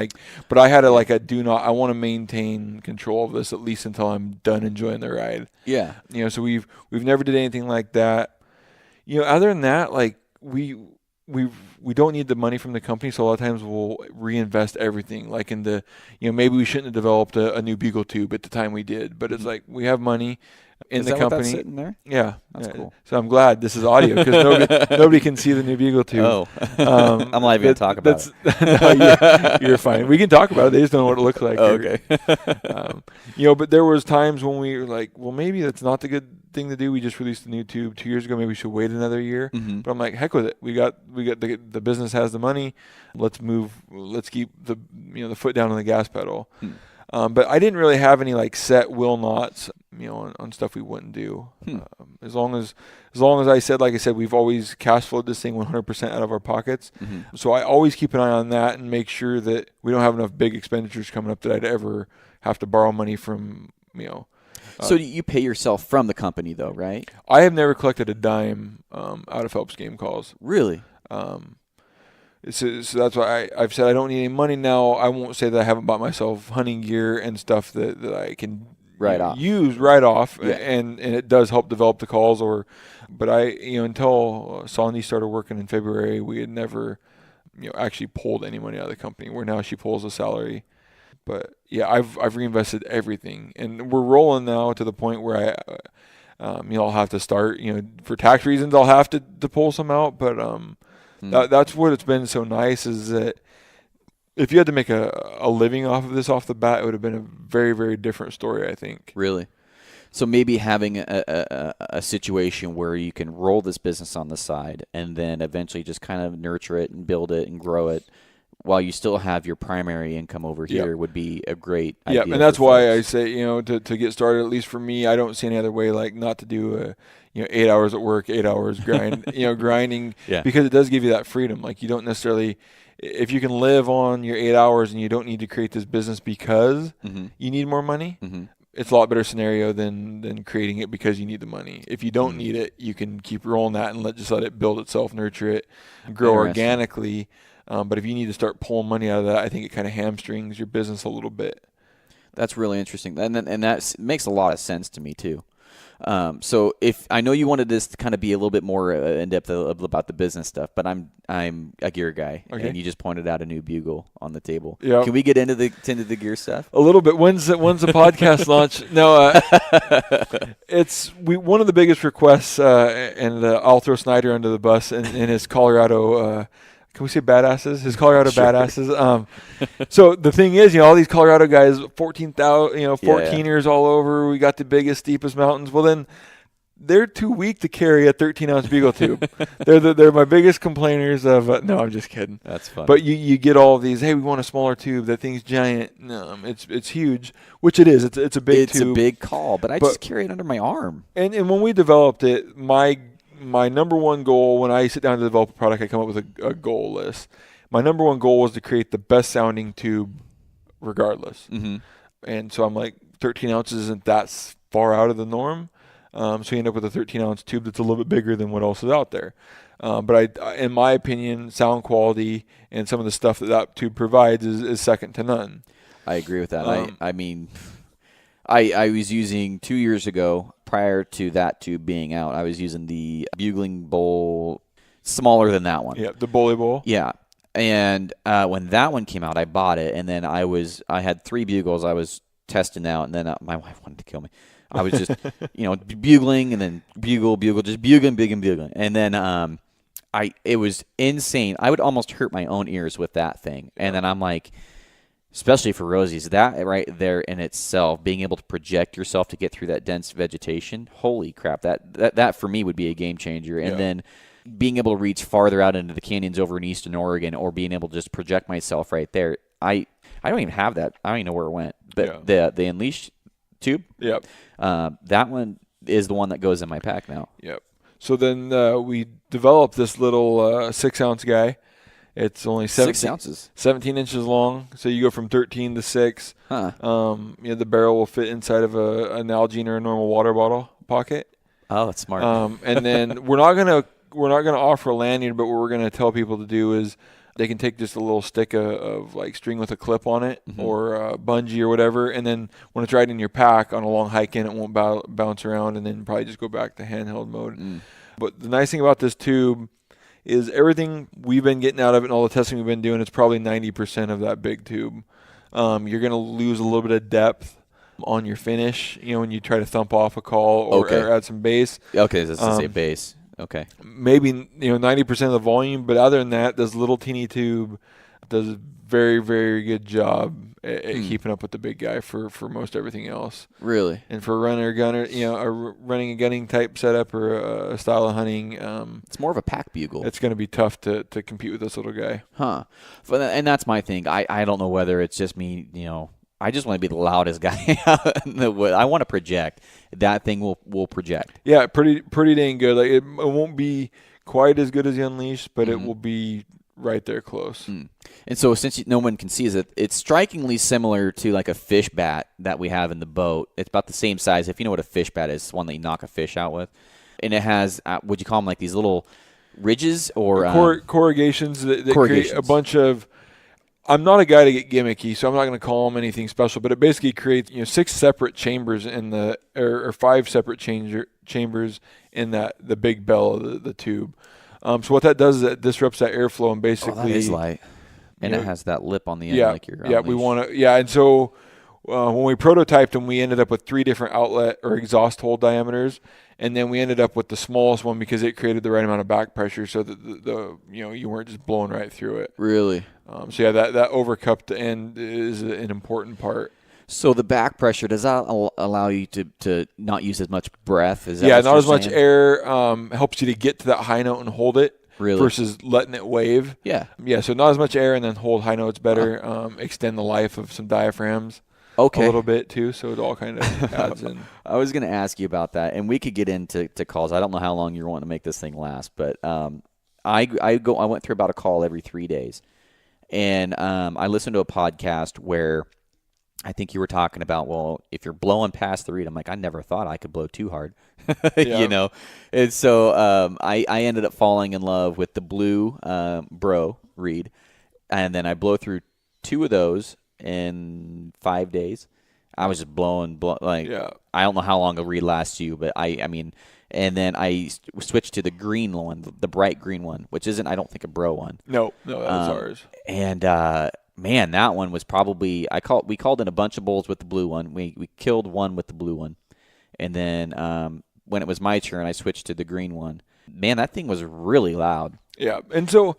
but I had I want to maintain control of this at least until I'm done enjoying the ride. Yeah. So we've never did anything like that. Other than that, we don't need the money from the company, so a lot of times we'll reinvest everything. Like into, maybe we shouldn't have developed a new bugle tube at the time we did, but it's like we have money in the company. What that's sitting there? Yeah, that's cool. So I'm glad this is audio because nobody can see the new bugle tube. Oh, I'm not even gonna talk about it. No, you're fine. We can talk about it. They just don't know what it looks like. Oh, okay. But there was times when we were like, well, maybe that's not the good thing to do. We just released a new tube 2 years ago. Maybe we should wait another year. But I'm like, heck with it. We got the business has the money. Let's move. Let's keep the foot down on the gas pedal. But I didn't really have any set will nots, on stuff we wouldn't do. As long as I said, like I said, we've always cash flowed this thing 100% out of our pockets. So I always keep an eye on that and make sure that we don't have enough big expenditures coming up that I'd ever have to borrow money from, So you pay yourself from the company though, right? I have never collected a dime out of Phelps game calls. Really? So that's why I've said I don't need any money now. I won't say that I haven't bought myself hunting gear and stuff that I can use right off, and it does help develop the calls. But until Sandy started working in February, we had never actually pulled any money out of the company. Where now she pulls a salary. But yeah, I've reinvested everything, and we're rolling now to the point where I'll have to start. For tax reasons, I'll have to pull some out, but that's what it's been so nice is that if you had to make a living off of this off the bat, it would have been a very, very different story, I think. Really? So maybe having a situation where you can roll this business on the side and then eventually just kind of nurture it and build it and grow it while you still have your primary income over here would be a great idea. Yeah, and that's why I say, to get started, at least for me, I don't see any other way not to do 8 hours at work, 8 hours grinding, because it does give you that freedom. You don't necessarily, if you can live on your 8 hours and you don't need to create this business because you need more money, it's a lot better scenario than creating it because you need the money. If you don't need it, you can keep rolling that and just let it build itself, nurture it, grow organically. But if you need to start pulling money out of that, I think it kind of hamstrings your business a little bit. That's really interesting, and that makes a lot of sense to me too. So if I know you wanted this to kind of be a little bit more in depth about the business stuff, but I'm a gear guy, and you just pointed out a new bugle on the table. Yep. Can we get into the gear stuff? A little bit. When's the podcast launch? No, one of the biggest requests, and I'll throw Snyder under the bus in his Colorado. Can we say badasses? His Colorado badasses. So the thing is, all these Colorado guys, 14,000, 14ers all over. We got the biggest, steepest mountains. Well, then they're too weak to carry a 13-ounce bugle tube. They're my biggest complainers of. No, I'm just kidding. That's funny. But you get all of these. Hey, we want a smaller tube. That thing's giant. No, it's huge, which it is. It's a big tube. It's a big call, but I just carry it under my arm. And when we developed it, my number one goal when I sit down to develop a product, I come up with a goal list. My number one goal was to create the best sounding tube regardless. And so I'm like, 13 ounces isn't that far out of the norm. So you end up with a 13-ounce tube that's a little bit bigger than what else is out there. But in my opinion, sound quality and some of the stuff that tube provides is second to none. I agree with that. I was using 2 years ago, prior to that tube being out, I was using the bugling bowl, smaller than that one. Yeah, the bully bowl. Yeah. And when that one came out, I bought it, and then I had 3 bugles I was testing out, and then my wife wanted to kill me. I was just, bugling and then bugle, just bugling. And then it was insane. I would almost hurt my own ears with that thing. And then I'm like, Especially for rosies, that right there in itself, being able to project yourself to get through that dense vegetation, holy crap, that for me would be a game changer. And then being able to reach farther out into the canyons over in eastern Oregon, or being able to just project myself right there. I don't even have that. I don't even know where it went. But the Unleashed tube, that one is the one that goes in my pack now. Yep. So then we developed this little 6-ounce guy. It's only 6 ounces, 17 inches long. So you go from 13 to 6. Huh. The barrel will fit inside of an Nalgene or a normal water bottle pocket. Oh, that's smart. And then we're not gonna offer a lanyard, but what we're gonna tell people to do is they can take just a little stick of like string with a clip on it, or a bungee or whatever, and then when it's right in your pack on a long hike in, it won't bounce around, and then probably just go back to handheld mode. But the nice thing about this tube is everything we've been getting out of it and all the testing we've been doing, it's probably 90% of that big tube. You're going to lose a little bit of depth on your finish, when you try to thump off a call or add some bass. Okay, that's to say bass. Okay. Maybe 90% of the volume, but other than that, this little teeny tube does a very, very good job at keeping up with the big guy for most everything else. Really? And for a runner gunner, a running and gunning type setup or a style of hunting, it's more of a pack bugle. It's going to be tough to compete with this little guy. Huh. And that's my thing. I don't know whether it's just me, I just want to be the loudest guy out in the wood. I want to project. That thing will project. Yeah, pretty dang good. Like it won't be quite as good as the Unleashed, but it will be right there close. And so since no one can see it, it's strikingly similar to like a fish bat that we have in the boat. It's about the same size. If you know what a fish bat is, it's one that you knock a fish out with. And it has, would you call them like these little ridges or corrugations that create a bunch of. I'm not a guy to get gimmicky, so I'm not going to call them anything special. But it basically creates 6 separate chambers in or 5 separate chambers in the big bell of the tube. So what that does is it disrupts that airflow and basically. That is light, and it has that lip on the end, like your we want to. Yeah, and so when we prototyped them, we ended up with 3 different outlet or exhaust hole diameters, and then we ended up with the smallest one because it created the right amount of back pressure, so that you weren't just blowing right through it. Really. So that overcupped end is an important part. So the back pressure, does that allow you to not use as much breath? Is that not as much air. Helps you to get to that high note and hold it. Really? Versus letting it wave. Yeah. Yeah, so not as much air and then hold high notes better. Extend the life of some diaphragms. A little bit too, so it all kind of adds in. I was going to ask you about that, and we could get into calls. I don't know how long you're wanting to make this thing last, but I went through about a call every 3 days, and I listened to a podcast where I think you were talking about, well, if you're blowing past the reed, I'm like, I never thought I could blow too hard, And so I ended up falling in love with the blue bro reed, and then I blow through 2 of those in 5 days. I was just blowing I don't know how long a reed lasts you, but I mean, and then I switched to the green one, the bright green one, which isn't, I don't think, a bro one. No, that was ours. And man, that one was probably we called in a bunch of bulls with the blue one. We killed one with the blue one, and then when it was my turn, I switched to the green one. Man, that thing was really loud. Yeah, and so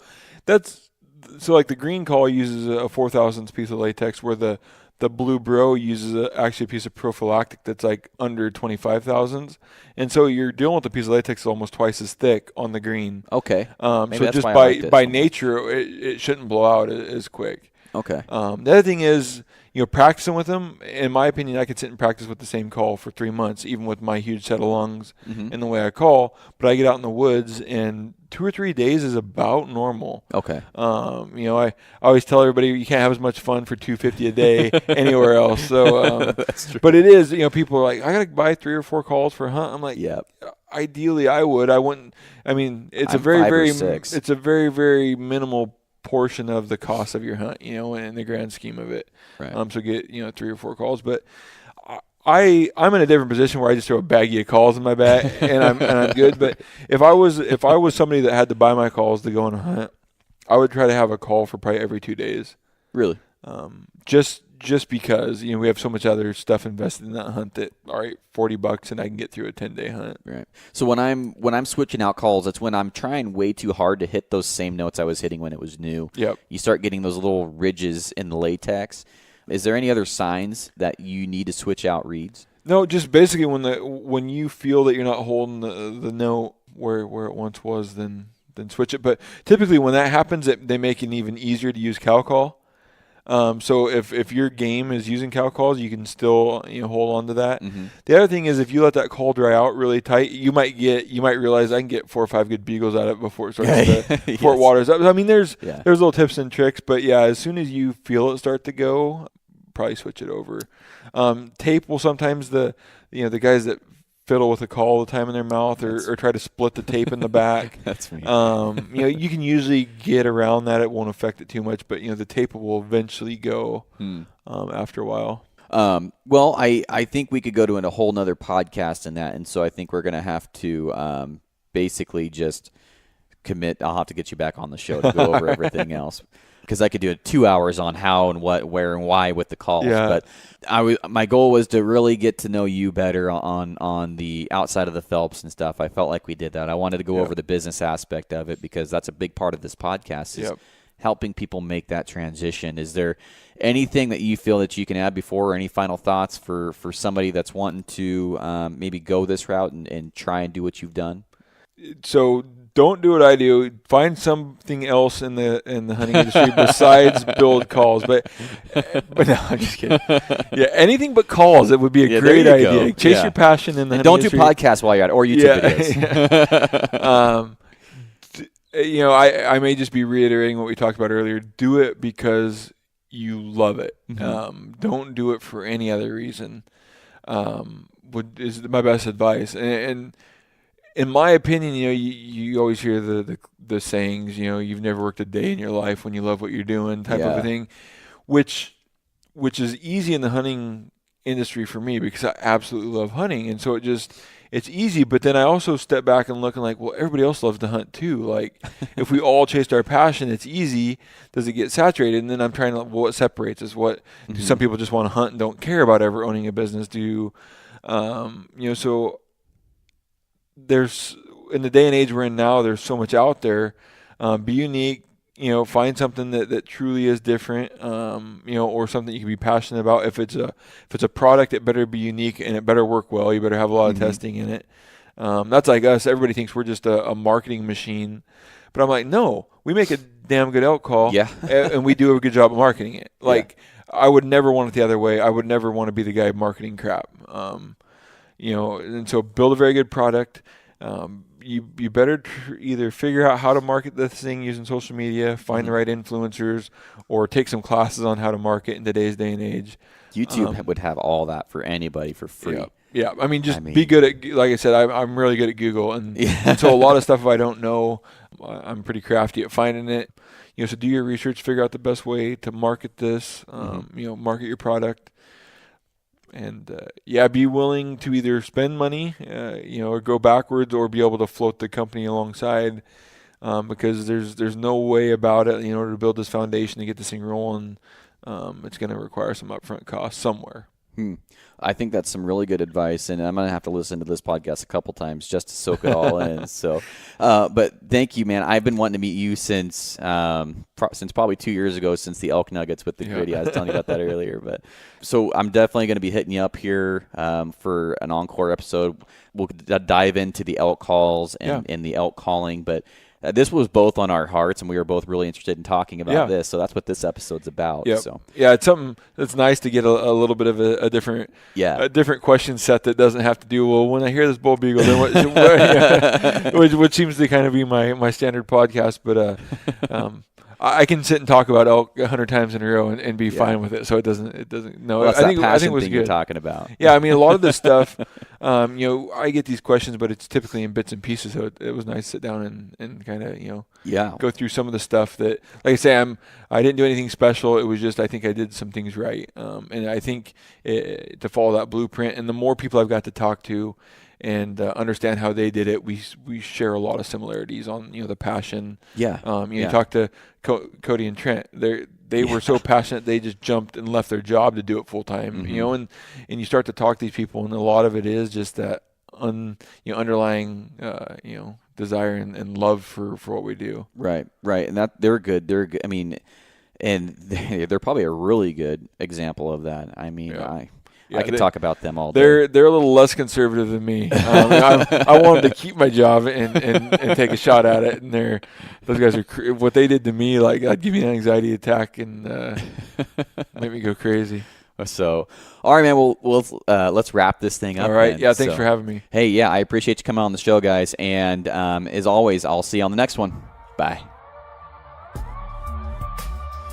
like the green call uses a 4,000th piece of latex, where the blue bro uses actually a piece of prophylactic that's like under 25 thousandths, and so you're dealing with a piece of latex that's almost twice as thick on the green. Okay. So just by nature, it shouldn't blow out as quick. Okay. The other thing is, practicing with them, in my opinion, I could sit and practice with the same call for 3 months, even with my huge set of lungs and the way I call. But I get out in the woods, and 2 or 3 days is about normal. Okay. I always tell everybody you can't have as much fun for $250 a day anywhere else. So, that's true. But it is, people are like, I got to buy 3 or 4 calls for a hunt. I'm like, yeah. Ideally, I would. I wouldn't. I mean, it's a very, very minimal portion of the cost of your hunt, in the grand scheme of it. Right. So get 3 or 4 calls, but I'm in a different position where I just throw a baggie of calls in my bag and I'm good. But if I was somebody that had to buy my calls to go on a hunt, I would try to have a call for probably every 2 days. Really? Just just because, we have so much other stuff invested in that hunt that, all right, $40 and I can get through a 10-day hunt. Right. So when I'm switching out calls, that's when I'm trying way too hard to hit those same notes I was hitting when it was new. Yep. You start getting those little ridges in the latex. Is there any other signs that you need to switch out reeds? No, just basically when you feel that you're not holding the note where it once was, then switch it. But typically when that happens, they make it even easier to use cow call. So if your game is using cow calls, you can still hold on to that. Mm-hmm. The other thing is if you let that call dry out really tight, you might realize I can get 4 or 5 good beagles out of it before it starts before it waters up. I mean, there's little tips and tricks, but yeah, as soon as you feel it start to go, probably switch it over. Tape will sometimes the guys that fiddle with a call all the time in their mouth or try to split the tape in the back. That's me. You can usually get around that. It won't affect it too much, but the tape will eventually go after a while. Well, I think we could go to a whole nother podcast in that, and so I think we're going to have to basically just commit. I'll have to get you back on the show to go over everything else. Because I could do 2 hours on how and what, where, and why with the calls. Yeah. But my goal was to really get to know you better on the outside of the Phelps and stuff. I felt like we did that. I wanted to go over the business aspect of it because that's a big part of this podcast is helping people make that transition. Is there anything that you feel that you can add before or any final thoughts for somebody that's wanting to maybe go this route and try and do what you've done? So don't do what I do. Find something else in the hunting industry besides build calls. But no, I'm just kidding. Yeah, anything but calls. It would be a great idea. Chase your passion in the hunting industry. Don't do podcasts while you're at it, or YouTube videos. I may just be reiterating what we talked about earlier. Do it because you love it. Mm-hmm. Don't do it for any other reason. Is my best advice. And in my opinion, you always hear the sayings, you've never worked a day in your life when you love what you're doing type of a thing, which is easy in the hunting industry for me because I absolutely love hunting. And so it's easy. But then I also step back and look and like, well, everybody else loves to hunt too. Like if we all chased our passion, it's easy. Does it get saturated? And then I'm trying to, what separates us? What do some people just want to hunt and don't care about ever owning a business? So there's in the day and age we're in now, there's so much out there. Be unique, find something that truly is different, or something you can be passionate about. If it's a product, it better be unique and it better work well. You better have a lot of testing in it. That's like us. Everybody thinks we're just a marketing machine, but I'm like, no, we make a damn good elk call, and we do a good job of marketing it. Like I would never want it the other way. I would never want to be the guy marketing crap. And so build a very good product. You better either figure out how to market this thing using social media, find the right influencers, or take some classes on how to market in today's day and age. YouTube would have all that for anybody for free. Yeah. I mean, be good at, like I said, I'm really good at Google. And so a lot of stuff, if I don't know, I'm pretty crafty at finding it. So do your research, figure out the best way to market this, market your product. And be willing to either spend money, or go backwards, or be able to float the company alongside, because there's no way about it. In order to build this foundation to get this thing rolling, it's going to require some upfront costs somewhere. I think that's some really good advice, and I'm going to have to listen to this podcast a couple times just to soak it all in. So, but thank you, man. I've been wanting to meet you since probably 2 years ago, since the elk nuggets with the gritty. I was telling you about that earlier. But so I'm definitely going to be hitting you up here for an encore episode. We'll dive into the elk calls and the elk calling, but this was both on our hearts, and we were both really interested in talking about this. So that's what this episode's about. Yep. So it's something that's nice to get a little bit of a different question set that doesn't have to do, well, when I hear this bull beagle, then which seems to kind of be my standard podcast. But I can sit and talk about elk 100 times in a row and be fine with it. So it doesn't. No, well, I think it was thing good. You're talking about. Yeah, I mean, a lot of this stuff, I get these questions, but it's typically in bits and pieces. So it was nice to sit down and kind of, go through some of the stuff that, like I say, I didn't do anything special. It was just, I think I did some things right. And I think to follow that blueprint, and the more people I've got to talk to and understand how they did it, we share a lot of similarities on the passion. You talk to Cody and Trent, They were so passionate they just jumped and left their job to do it full time. And you start to talk to these people, and a lot of it is just that underlying desire and love for what we do. Right, and that they're good. They're good. I mean, and they're probably a really good example of that. I mean, I could talk about them all day. They're a little less conservative than me. I wanted to keep my job and take a shot at it, and those guys are what they did to me. Like, I'd give me an anxiety attack and make me go crazy. So, all right, man. We'll let's wrap this thing up. All right. Then. Yeah. Thanks for having me. Hey, yeah, I appreciate you coming on the show, guys. And as always, I'll see you on the next one. Bye.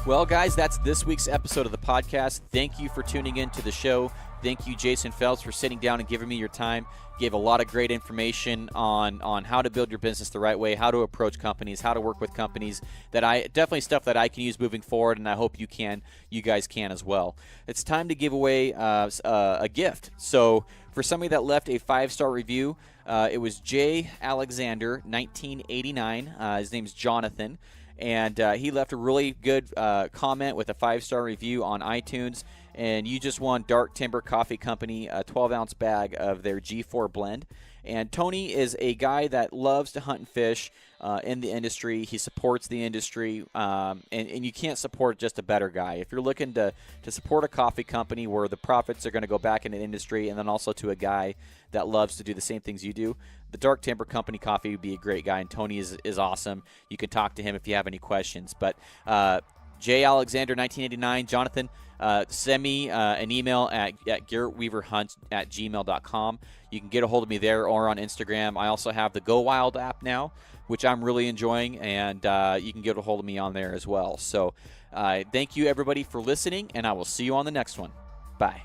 Well, guys, that's this week's episode of the podcast. Thank you for tuning in to the show. Thank you, Jason Phelps, for sitting down and giving me your time. Gave a lot of great information on how to build your business the right way, how to approach companies, how to work with companies. Definitely stuff that I can use moving forward, and I hope you guys can as well. It's time to give away a gift. So for somebody that left a 5-star review, it was J. Alexander, 1989. His name's Jonathan. And he left a really good comment with a 5-star review on iTunes. And you just won Dark Timber Coffee Company, a 12-ounce bag of their G4 blend. And Tony is a guy that loves to hunt and fish in the industry. He supports the industry, and you can't support just a better guy. If you're looking to support a coffee company where the profits are going to go back into the industry, and then also to a guy that loves to do the same things you do, the Dark Timber Company coffee would be a great guy, and Tony is awesome. You can talk to him if you have any questions. But J. Alexander, 1989, Jonathan, send me an email at GarrettWeaverHunt@gmail.com. You can get a hold of me there or on Instagram. I also have the Go Wild app now, which I'm really enjoying, and you can get a hold of me on there as well. So thank you, everybody, for listening, and I will see you on the next one. Bye.